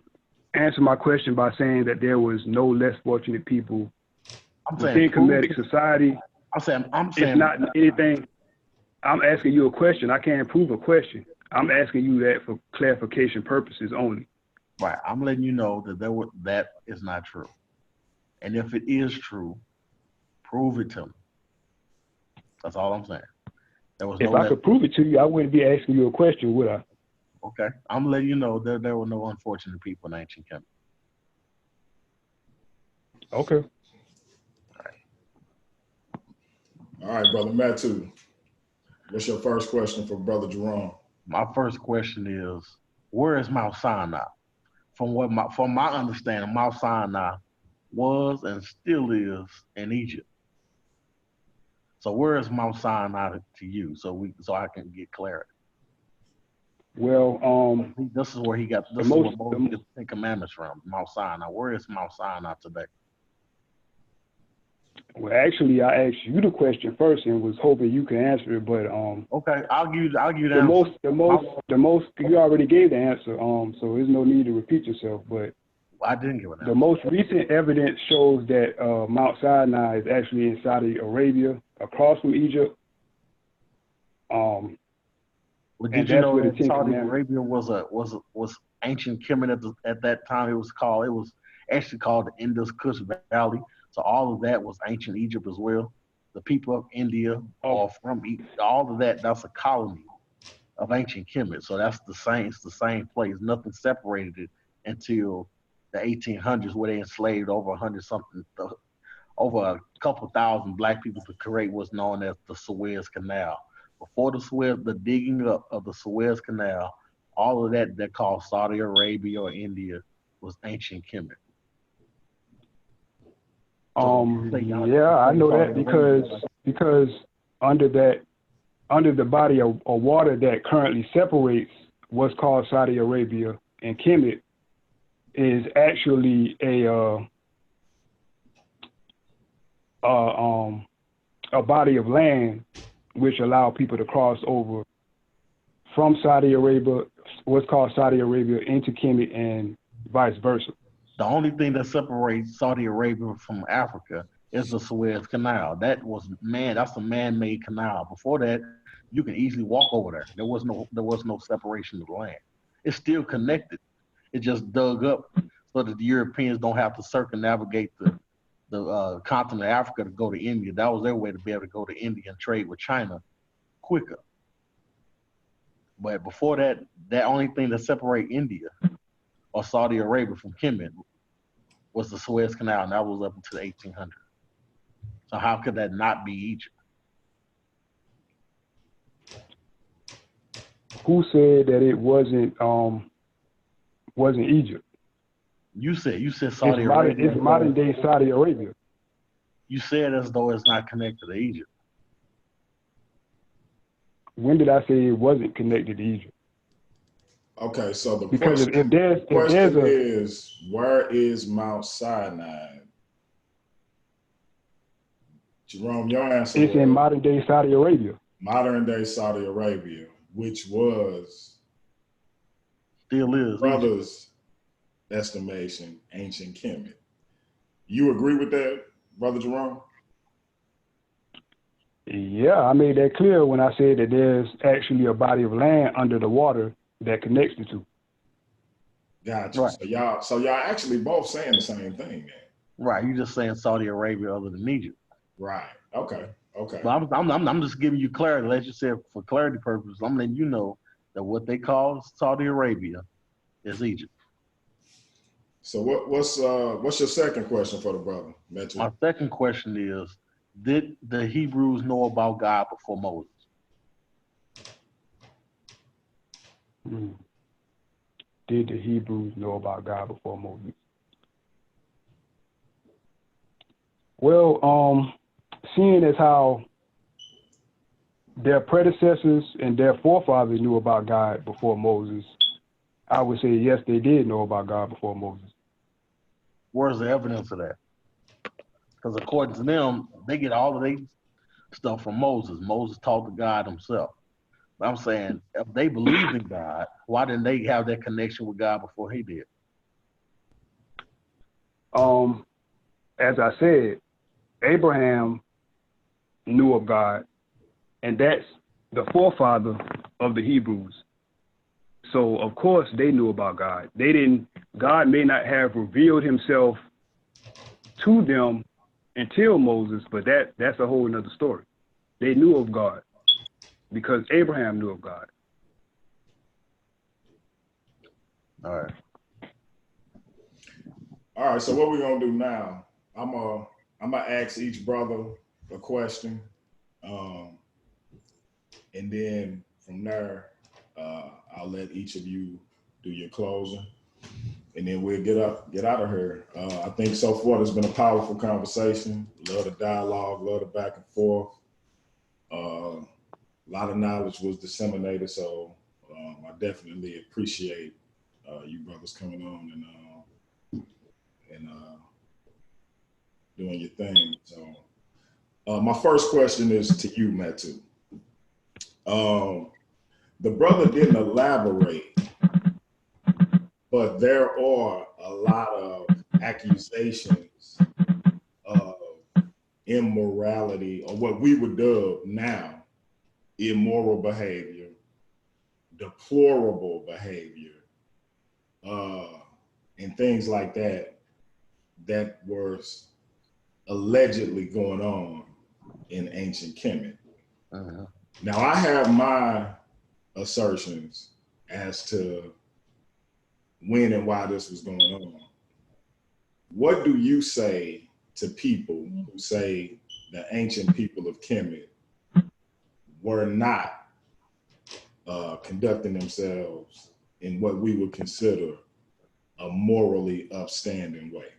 answer my question by saying that there was no less fortunate people within Kemetic society, I'm saying it's not anything. I'm asking you a question. I can't prove a question. I'm asking you that for clarification purposes only. Right. I'm letting you know that is not true. And if it is true, prove it to me. That's all I'm saying. If I could prove it to you, I wouldn't be asking you a question, would I? Okay. I'm letting you know that there were no unfortunate people in ancient Kemet. Okay. All right, Brother Metu. What's your first question for Brother Jerome? My first question is, where is Mount Sinai? From my understanding, Mount Sinai was and still is in Egypt. So where is Mount Sinai to you? So I can get clarity. Well, this is where he got where Moses gets the 10 Commandments from, Mount Sinai. Where is Mount Sinai today? Well, actually, I asked you the question first and was hoping you could answer it, but okay, I'll give you the answer. The most you already gave the answer, so there's no need to repeat yourself. But I didn't give an answer. The most recent evidence shows that Mount Sinai is actually in Saudi Arabia, across from Egypt. Well, did you know that Saudi Arabia was ancient Kemet at that time? It was actually called the Indus Kush Valley. So all of that was ancient Egypt as well. The people of India are from all of that. That's a colony of ancient Kemet. So that's the same. It's the same place. Nothing separated it until the 1800s, where they enslaved over a couple thousand black people to create what's known as the Suez Canal. Before the digging up of the Suez Canal, all of that called Saudi Arabia or India was ancient Kemet. Yeah, I know that because under the body of water that currently separates what's called Saudi Arabia and Kemet is actually a body of land which allow people to cross over from Saudi Arabia, what's called Saudi Arabia, into Kemet and vice versa. The only thing that separates Saudi Arabia from Africa is the Suez Canal. That's a man-made canal. Before that, you can easily walk over there. There was no separation of the land. It's still connected. It just dug up so that the Europeans don't have to circumnavigate the continent of Africa to go to India. That was their way to be able to go to India and trade with China quicker. But before that, the only thing that separates India or Saudi Arabia from Kemet was the Suez Canal, and that was up until the 1800s. So how could that not be Egypt? Who said that it wasn't Egypt? You said Saudi Arabia. It's modern day Saudi Arabia. You said as though it's not connected to Egypt. When did I say it wasn't connected to Egypt? Okay, so the Because question, if there's a is, where is Mount Sinai? Jerome, your answer it's was in modern day Saudi Arabia. modern day Saudi Arabia, which was Still is Egypt. brother's estimation, ancient Kemet. You agree with that, Brother Jerome? Yeah, I made that clear when I said that there's actually a body of land under the water that connects the two. Gotcha. Right. So y'all actually both saying the same thing, man. Right. You just saying Saudi Arabia other than Egypt. Right. Okay. But I'm just giving you clarity. As you said, for clarity purposes, I'm letting you know that what they call Saudi Arabia is Egypt. So what's your second question for the brother, Metu? My second question is, did the Hebrews know about God before Moses? Did the Hebrews know about God before Moses? Well, seeing as how their predecessors and their forefathers knew about God before Moses, I would say yes, they did know about God before Moses. Where's the evidence of that? Because according to them, they get all of their stuff from Moses. Moses talked to God himself. But I'm saying, if they believed in God, why didn't they have that connection with God before he did? As I said, Abraham knew of God, and that's the forefather of the Hebrews. So of course they knew about God. God may not have revealed himself to them until Moses, but that's a whole nother story. They knew of God because Abraham knew of God. All right. All right, so what we're gonna do now, I'm gonna ask each brother a question. And then from there, I'll let each of you do your closing, and then we'll get out of here. I think so far it's been a powerful conversation. Love the dialogue, love the back and forth. A lot of knowledge was disseminated, so I definitely appreciate you brothers coming on and doing your thing. So my first question is to you, Metu. The brother didn't elaborate, but there are a lot of accusations of immorality, or what we would dub now immoral behavior, deplorable behavior, and things like that were allegedly going on in ancient Kemet. Uh-huh. Now, I have my assertions as to when and why this was going on. What do you say to people who say the ancient people of Kemet were not conducting themselves in what we would consider a morally upstanding way?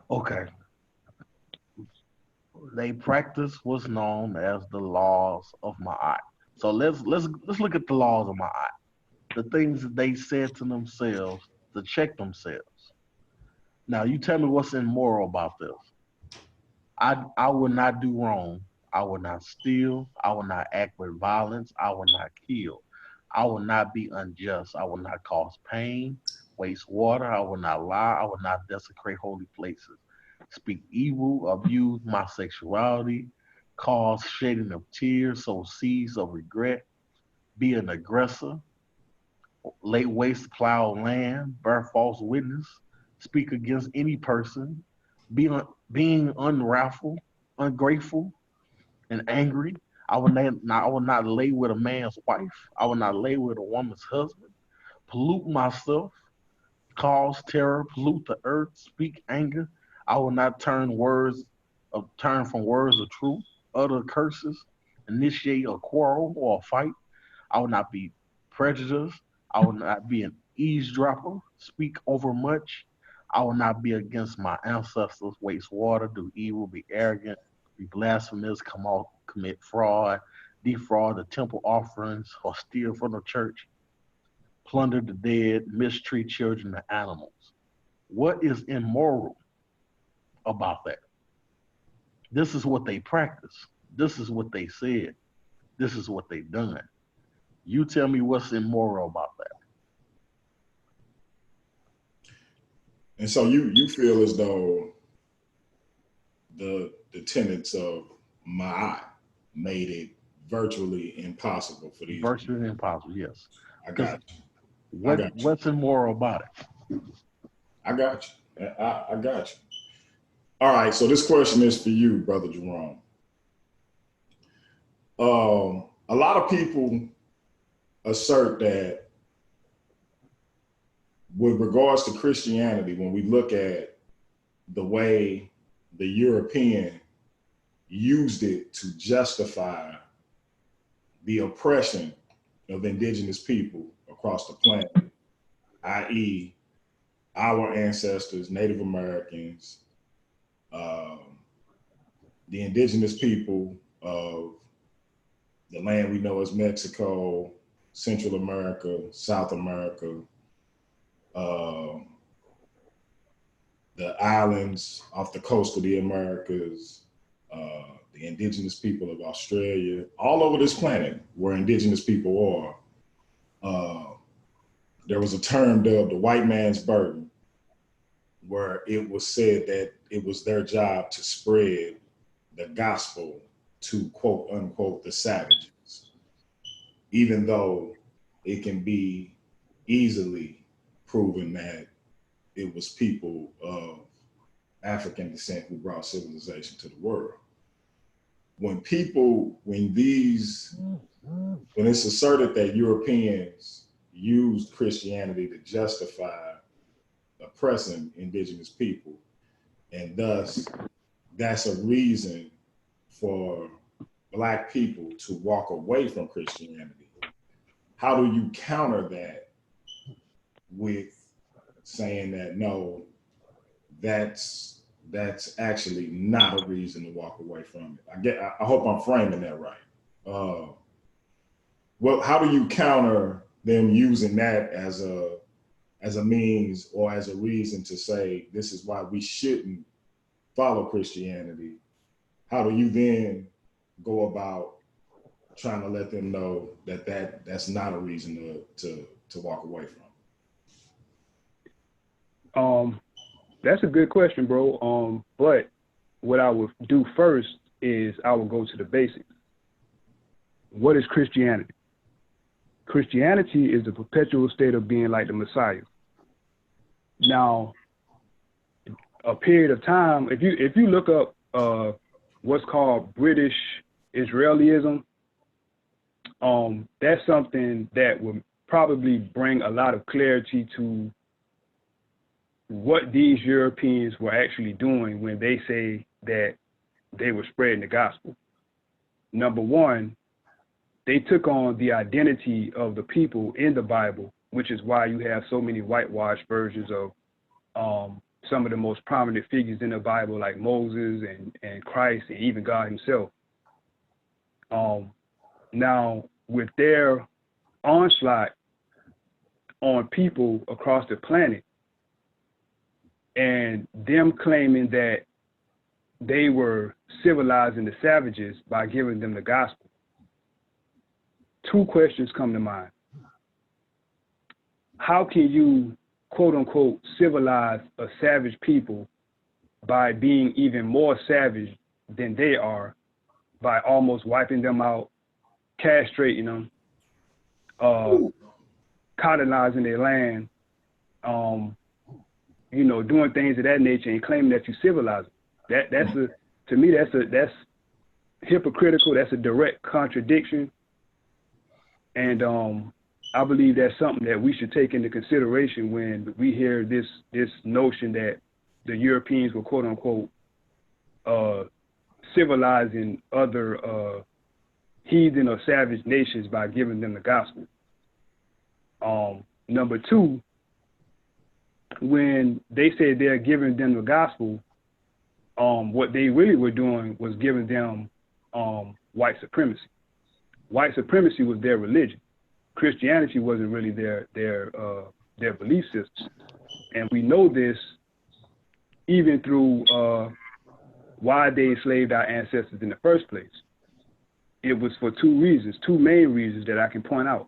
Okay. They practice what's known as the laws of Ma'at. So let's look at the laws of Ma'at. The things that they said to themselves to check themselves. Now you tell me what's immoral about this. I will not do wrong. I will not steal. I will not act with violence. I will not kill. I will not be unjust. I will not cause pain, waste water. I will not lie. I will not desecrate holy places. Speak evil, abuse my sexuality, cause shedding of tears, sow seeds of regret, be an aggressor, lay waste plowed land, bear false witness, speak against any person, being unwrathful, ungrateful, and angry. I will not lay with a man's wife. I will not lay with a woman's husband. Pollute myself, cause terror, pollute the earth, speak anger. I will not turn from words of truth, utter curses, initiate a quarrel or a fight. I will not be prejudiced. I will not be eavesdropper, speak over much. I will not be against my ancestors, waste water, do evil, be arrogant, be blasphemous, come out, commit fraud, defraud the temple offerings, or steal from the church, plunder the dead, mistreat children and animals. What is immoral about that? This is what they practice. This is what they said. This is what they done. You tell me what's immoral about that. And so you feel as though the tenets of Ma'at made it virtually impossible for these. Virtually impossible, yes. I got you. What's immoral about it? I got you. I got you. All right, so this question is for you, Brother Jerome. A lot of people assert that with regards to Christianity, when we look at the way the European used it to justify the oppression of indigenous people across the planet, i.e., our ancestors, Native Americans, the indigenous people of the land we know as Mexico, Central America, South America, the islands off the coast of the Americas, the indigenous people of Australia, all over this planet where indigenous people are. There was a term dubbed the white man's burden, where it was said that it was their job to spread the gospel to quote unquote the savages, even though it can be easily proven that it was people of African descent who brought civilization to the world. When it's asserted that Europeans used Christianity to justify oppressing indigenous people, and thus that's a reason for Black people to walk away from Christianity, how do you counter that with saying that no, that's actually not a reason to walk away from it? I hope I'm framing that right. Well, how do you counter them using that as a means or as a reason to say this is why we shouldn't follow Christianity? How do you then go about trying to let them know that that's not a reason to walk away from? That's a good question, bro. But what I would do first is I would go to the basics. What is Christianity? Christianity is the perpetual state of being like the Messiah. Now, a period of time, if you look up what's called British Israelism, that's something that would probably bring a lot of clarity to what these Europeans were actually doing when they say that they were spreading the gospel. Number one, they took on the identity of the people in the Bible, which is why you have so many whitewashed versions of some of the most prominent figures in the Bible, like Moses and Christ and even God himself. Now, with their onslaught on people across the planet and them claiming that they were civilizing the savages by giving them the gospel, two questions come to mind. How can you, quote unquote, civilize a savage people by being even more savage than they are, by almost wiping them out, castrating them, colonizing their land, doing things of that nature and claiming that you civilize them? To me, that's hypocritical. That's a direct contradiction. And I believe that's something that we should take into consideration when we hear this notion that the Europeans were, quote unquote, civilizing other heathen or savage nations by giving them the gospel. Number two, when they say they're giving them the gospel, what they really were doing was giving them white supremacy. White supremacy was their religion. Christianity wasn't really their belief system. And we know this even through why they enslaved our ancestors in the first place. It was for two main reasons that I can point out.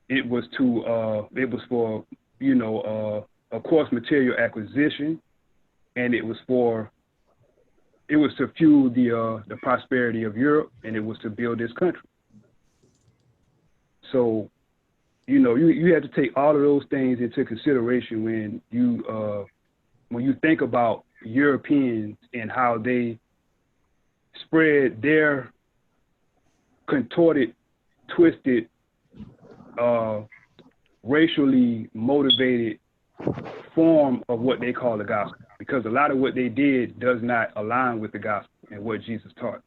It was for, of course, material acquisition, and it was to fuel the prosperity of Europe, and it was to build this country. So, you have to take all of those things into consideration when you think about Europeans and how they spread their contorted, twisted, racially motivated form of what they call the gospel, because a lot of what they did does not align with the gospel and what Jesus taught.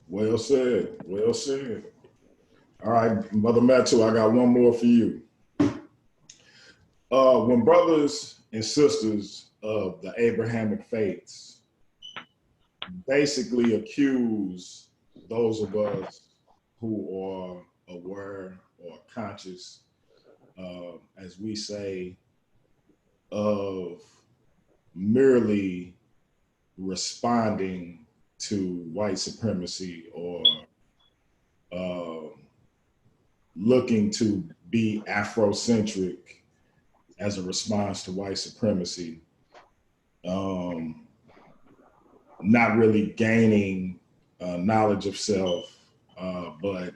Well said. Well said. All right, Mother Metu, I got one more for you. When brothers and sisters of the Abrahamic faiths basically accuse those of us who are aware or conscious, as we say, of merely responding to white supremacy or looking to be Afrocentric as a response to white supremacy, not really gaining knowledge of self, but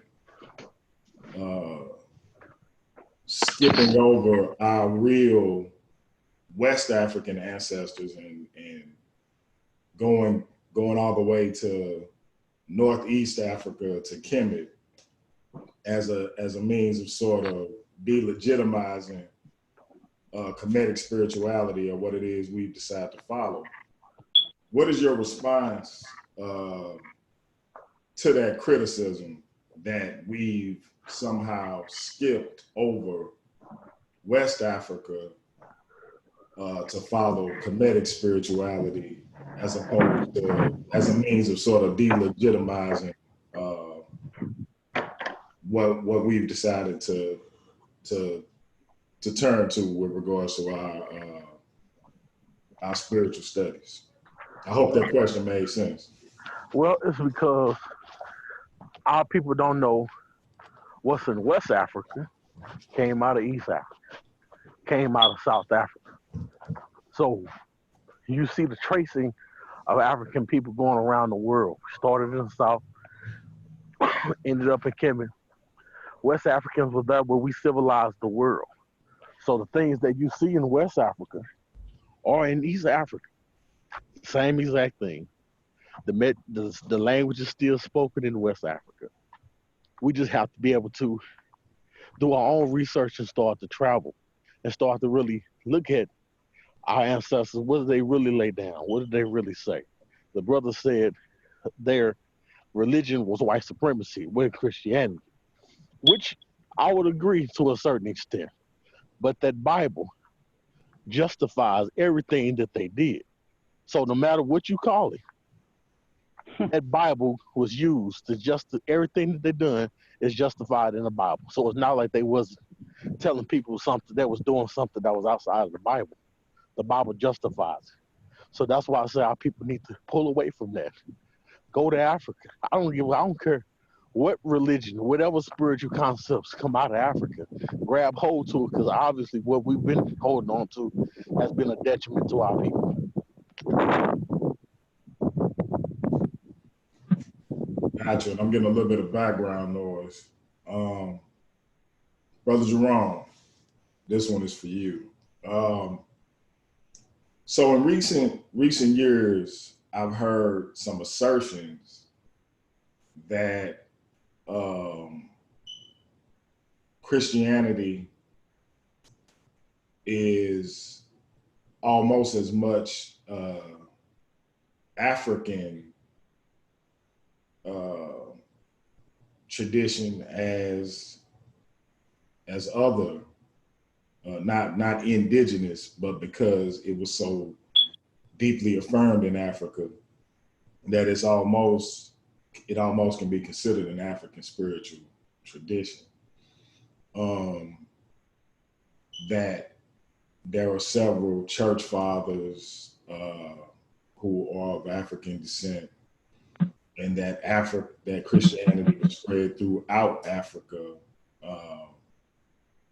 skipping over our real West African ancestors and going all the way to Northeast Africa to Kemet as a means of sort of delegitimizing Kemetic spirituality, or what it is we decide to follow. What is your response to that criticism that we've somehow skipped over West Africa to follow Kemetic spirituality as opposed to as a means of sort of delegitimizing what we've decided to turn to with regards to our spiritual studies? I hope that question made sense. Well, it's because our people don't know what's in West Africa came out of East Africa, came out of South Africa. So you see the tracing of African people going around the world. Started in the South, ended up in Kemet. West Africans were there where we civilized the world. So the things that you see in West Africa are in East Africa. Same exact thing. The language is still spoken in West Africa. We just have to be able to do our own research and start to travel and start to really look at our ancestors. What did they really lay down? What did they really say? The brother said their religion was white supremacy with Christianity, which I would agree to a certain extent. But that Bible justifies everything that they did. So no matter what you call it, that Bible was used to everything that they done is justified in the Bible. So it's not like they was telling people something that was doing something that was outside of the Bible. The Bible justifies it. So that's why I say our people need to pull away from that. Go to Africa. I don't care what religion, whatever spiritual concepts come out of Africa, grab hold to it, because obviously what we've been holding on to has been a detriment to our people. Gotcha. And I'm getting a little bit of background noise. Brother Jerome, this one is for you. So in recent years, I've heard some assertions that Christianity is almost as much African tradition as as other, not indigenous, but because it was so deeply affirmed in Africa that it almost can be considered an African spiritual tradition. That there are several church fathers who are of African descent, and that Christianity was spread throughout Africa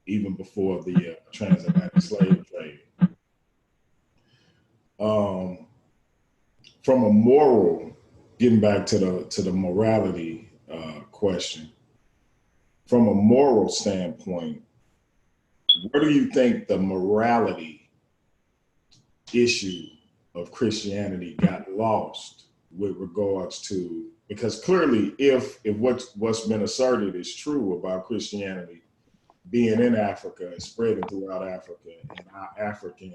even before the transatlantic slave trade. From a moral, getting back to the morality question, from a moral standpoint, where do you think the morality issue of Christianity got lost with regards to, because clearly if what's been asserted is true about Christianity being in Africa and spreading throughout Africa, and our African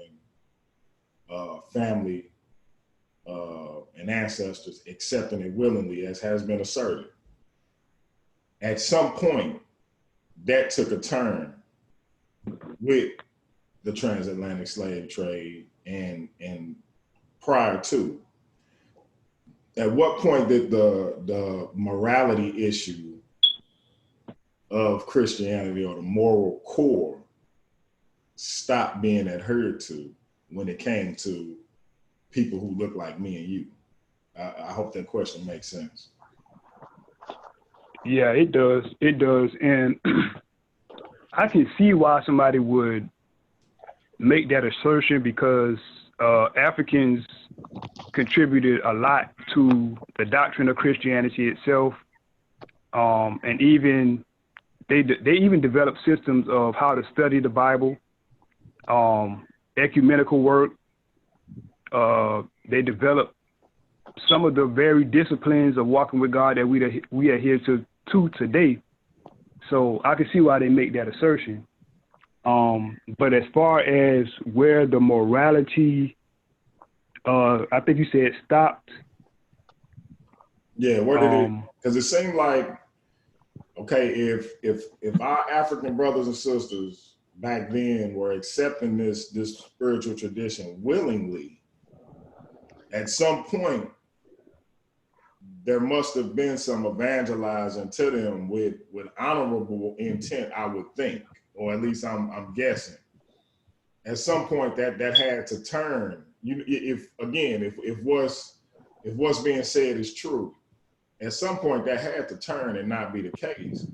family and ancestors accepting it willingly, as has been asserted, at some point that took a turn with the transatlantic slave trade and prior to. At what point did the morality issue of Christianity, or the moral core, stop being adhered to when it came to people who look like me and you? I hope that question makes sense. Yeah, it does. It does. And I can see why somebody would make that assertion, because Africans contributed a lot to the doctrine of Christianity itself. And even they even developed systems of how to study the Bible, ecumenical work. They developed some of the very disciplines of walking with God that we adhere to today. So I can see why they make that assertion. But as far as where the morality, I think you said stopped. Yeah, where did it? Because it seemed like, okay, if our African brothers and sisters back then were accepting this spiritual tradition willingly, at some point there must have been some evangelizing to them with honorable intent, I would think, or at least I'm guessing. At some point that had to turn. If what's being said is true, at some point that had to turn and not be the case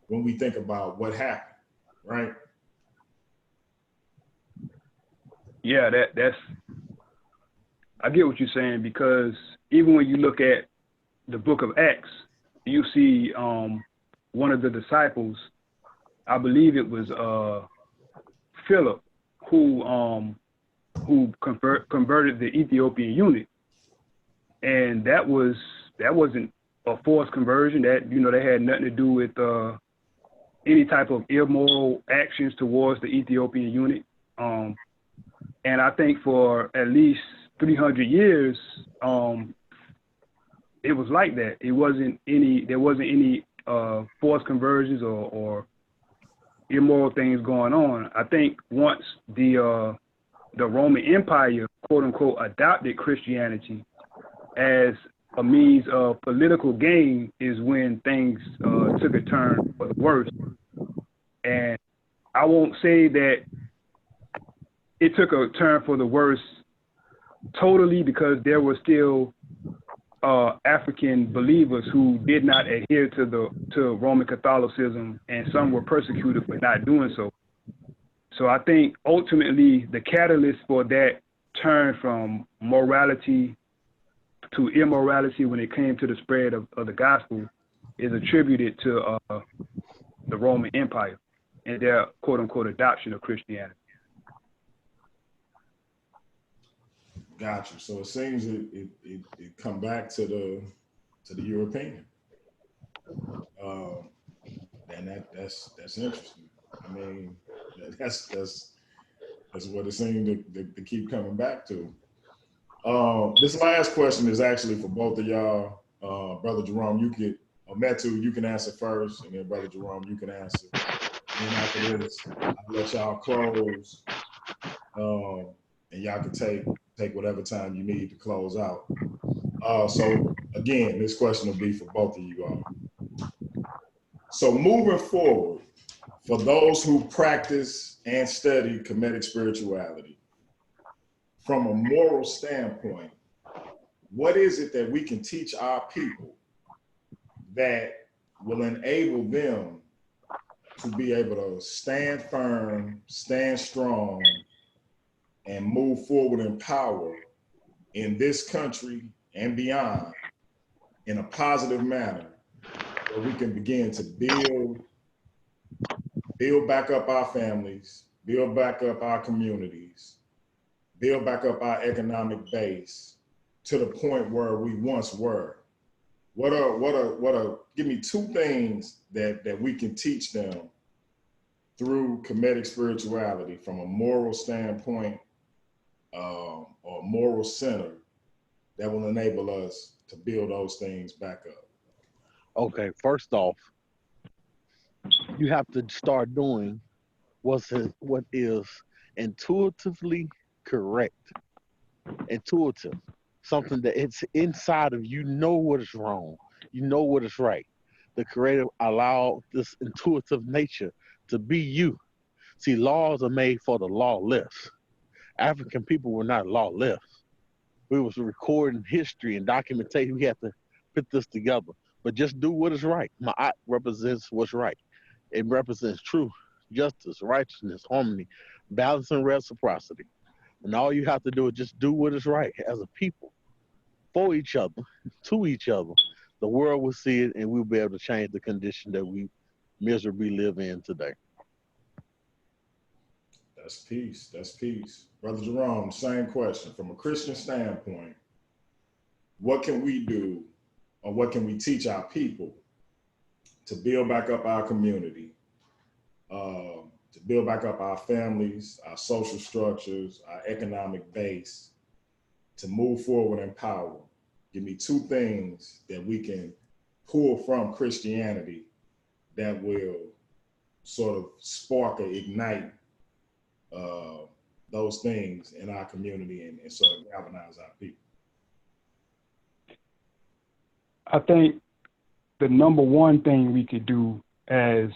when we think about what happened, right? Yeah, that's I get what you're saying, because even when you look at the book of Acts, you see one of the disciples, I believe it was Philip, who converted the Ethiopian eunuch, and that wasn't a forced conversion. That they had nothing to do with any type of immoral actions towards the Ethiopian eunuch. And I think for at least 300 years, it was like that. There wasn't any forced conversions or immoral things going on. I think once the Roman Empire, quote unquote, adopted Christianity as a means of political gain, is when things took a turn for the worse. And I won't say that it took a turn for the worse totally, because there were still African believers who did not adhere to Roman Catholicism, and some were persecuted for not doing so. So I think ultimately the catalyst for that turn from morality to immorality when it came to the spread of the gospel is attributed to the Roman Empire and their quote unquote adoption of Christianity. Got you. So it seems it come back to the European, and that's interesting. I mean, that's what it seemed to keep coming back to. This last question is actually for both of y'all. Brother Jerome, Metu, you can answer first, and then Brother Jerome, you can answer. And after this, I'll let y'all close. And y'all can take whatever time you need to close out. So again, this question will be for both of you all. So moving forward, for those who practice and study Kemetic spirituality, from a moral standpoint, what is it that we can teach our people that will enable them to be able to stand firm, stand strong, and move forward in power in this country and beyond in a positive manner, where we can begin to build back up our families, build back up our communities, build back up our economic base to the point where we once were? Give me two things that we can teach them through Kemetic spirituality from a moral standpoint, or moral center, that will enable us to build those things back up. Okay, first off, you have to start doing what is intuitively correct. Intuitive, something that it's inside of you, know what is wrong, you know what is right. The Creator allowed this intuitive nature to be you. See, laws are made for the lawless. African people were not lawless. We was recording history and documentation. We had to put this together. But just do what is right. Ma'at represents what's right. It represents truth, justice, righteousness, harmony, balance, and reciprocity. And all you have to do is just do what is right as a people, for each other, to each other. The world will see it, and we'll be able to change the condition that we miserably live in today. That's peace. That's peace. Brother Jerome, same question. From a Christian standpoint, what can we do, or what can we teach our people to build back up our community, to build back up our families, our social structures, our economic base, to move forward in power? Give me two things that we can pull from Christianity that will sort of spark or ignite those things in our community and sort of galvanize our people. I think the number one thing we could do as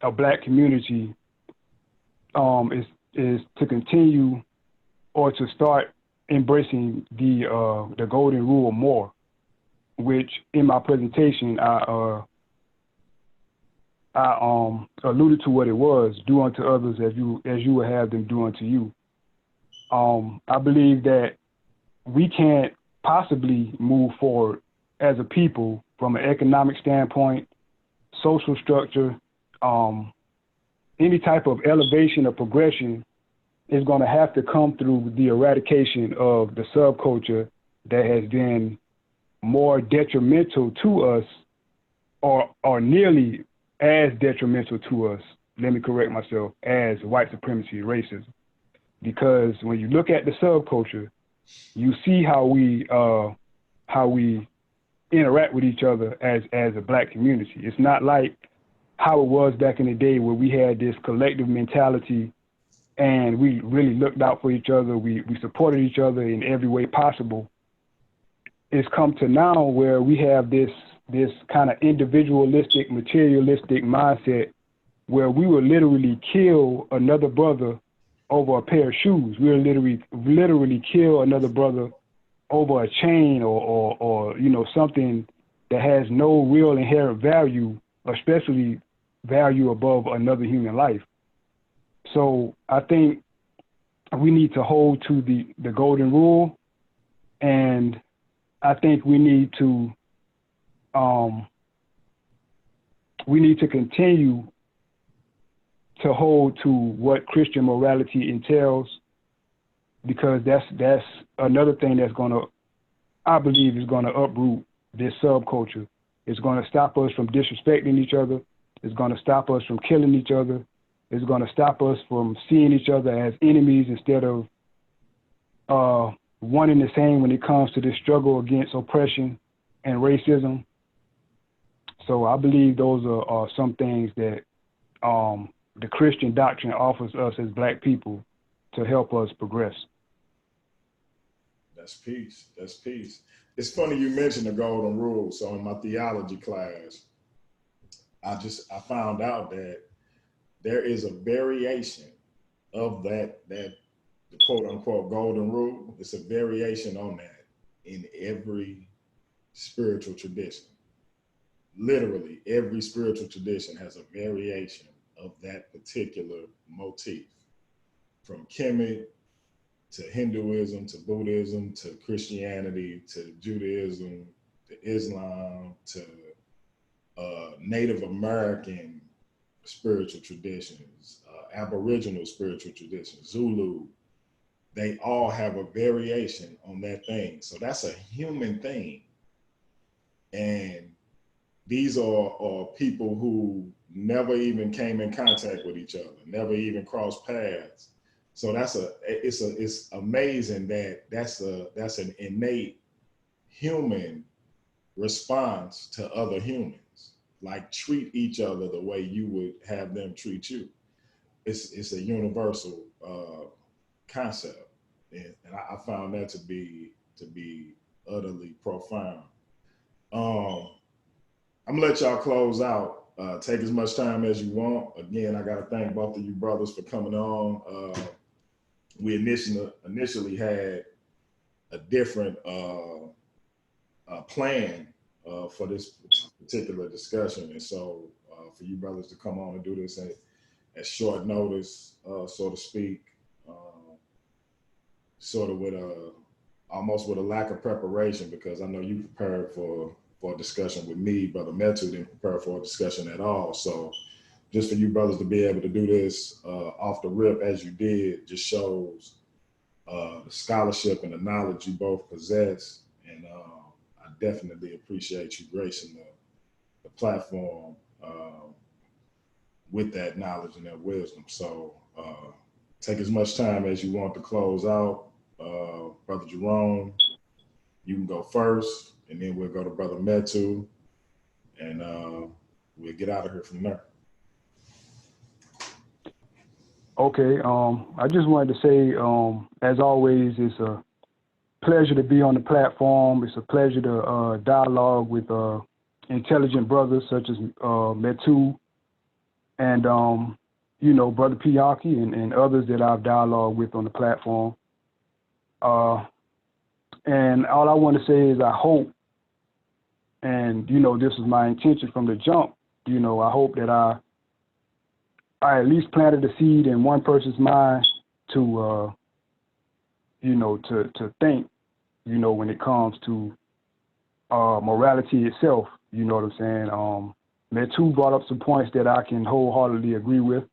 a Black community is to continue or to start embracing the golden rule more, which in my presentation I alluded to what it was: do unto others as you would have them do unto you. I believe that we can't possibly move forward as a people from an economic standpoint, social structure, any type of elevation or progression is going to have to come through the eradication of the subculture that has been more detrimental to us, or nearly as detrimental to us, let me correct myself, as white supremacy, racism. Because when you look at the subculture, you see how we interact with each other as a Black community. It's not like how it was back in the day where we had this collective mentality and we really looked out for each other. We supported each other in every way possible. It's come to now where we have this kind of individualistic, materialistic mindset where we will literally kill another brother over a pair of shoes. We'll literally kill another brother over a chain or something that has no real inherent value, especially value above another human life. So I think we need to hold to the golden rule, and I think we need to continue to hold to what Christian morality entails, because that's another thing that's I believe is gonna uproot this subculture. It's gonna stop us from disrespecting each other. It's gonna stop us from killing each other. It's gonna stop us from seeing each other as enemies instead of one and the same when it comes to this struggle against oppression and racism. So I believe those are some things that the Christian doctrine offers us as Black people to help us progress. That's peace. That's peace. It's funny you mentioned the golden rule. So in my theology class, I found out that there is a variation of that quote unquote golden rule. It's a variation on that in every spiritual tradition. Literally every spiritual tradition has a variation of that particular motif, from Kemet to Hinduism, to Buddhism, to Christianity, to Judaism, to Islam, to Native American spiritual traditions, Aboriginal spiritual traditions, Zulu. They all have a variation on that thing. So that's a human thing. And these are people who never even came in contact with each other, never even crossed paths. So it's amazing that that's an innate human response to other humans. Like, treat each other the way you would have them treat you. It's a universal concept, and I found that to be utterly profound. I'm gonna let y'all close out. Take as much time as you want. Again, I gotta thank both of you brothers for coming on. We initially had a different plan for this particular discussion, and so for you brothers to come on and do this at short notice, so to speak, sort of almost with a lack of preparation, because I know you prepared for a discussion with me, Brother Metu didn't prepare for a discussion at all. So just for you brothers to be able to do this off the rip as you did just shows the scholarship and the knowledge you both possess. And I definitely appreciate you gracing the platform with that knowledge and that wisdom. So take as much time as you want to close out. Brother Jerome, you can go first, and then we'll go to Brother Metu, and we'll get out of here from there. Okay, I just wanted to say, as always, it's a pleasure to be on the platform. It's a pleasure to dialogue with intelligent brothers such as Metu and, Brother Pianki and others that I've dialogued with on the platform. And all I want to say is I hope, and, this was my intention from the jump, I hope that I at least planted a seed in one person's mind to, to think, when it comes to morality itself, you know what I'm saying? Metu brought up some points that I can wholeheartedly agree with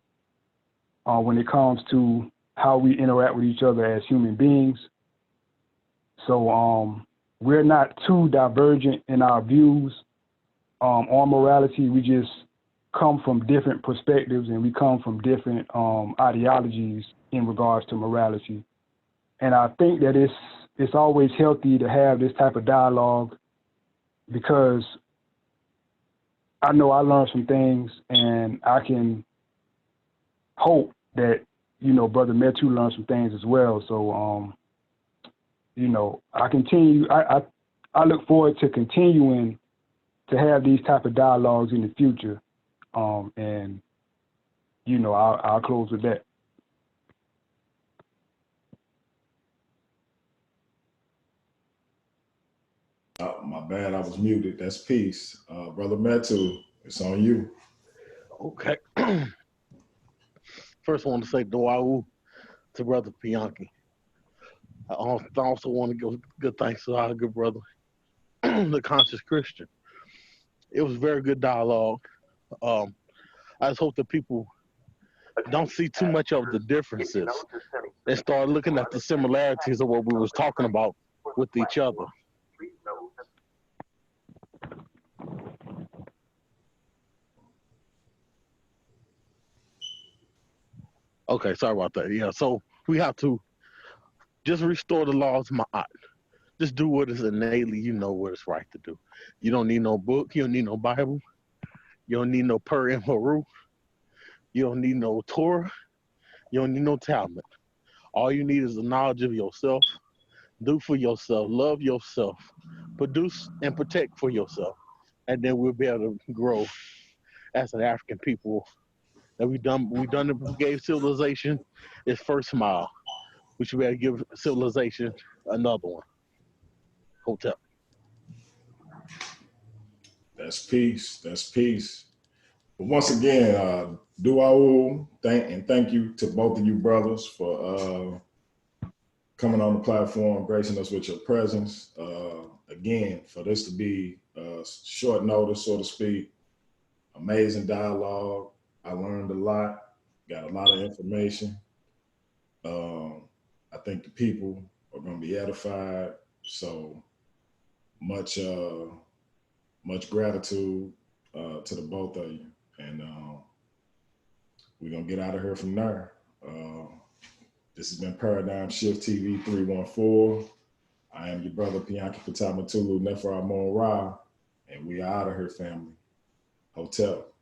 when it comes to how we interact with each other as human beings. So we're not too divergent in our views on morality. We just come from different perspectives, and we come from different ideologies in regards to morality. And I think that it's always healthy to have this type of dialogue, because I know I learned some things, and I can hope that, Brother Metu learned some things as well. So, I look forward to continuing to have these type of dialogues in the future. And, I'll close with that. Oh, my bad, I was muted. That's peace. Brother Metu, it's on you. Okay. First, I want to say Dwau to Brother Pianki. I also want to give good thanks to our good brother, the Conscious Christian. It was very good dialogue. I just hope that people don't see too much of the differences and start looking at the similarities of what we was talking about with each other. Okay, sorry about that. Yeah, so we have to just restore the laws of Ma'at. Just do what is innately, what it's right to do. You don't need no book. You don't need no Bible. You don't need no Per and Haru. You don't need no Torah. You don't need no talent. All you need is the knowledge of yourself. Do for yourself. Love yourself. Produce and protect for yourself. And then we'll be able to grow as an African people. That we gave civilization its first smile. We should be able to give civilization another one. Hotep. That's peace. That's peace. But once again, thank you to both of you brothers for coming on the platform, gracing us with your presence. Again, for this to be short notice, so to speak, amazing dialogue. I learned a lot, got a lot of information. I think the people are going to be edified. So much gratitude to the both of you. And we're going to get out of here from there. This has been Paradigm Shift TV 314. I am your brother, Pianki Patama Tulu, Nefer Amon Ra, and we are out of here, family. Hotep.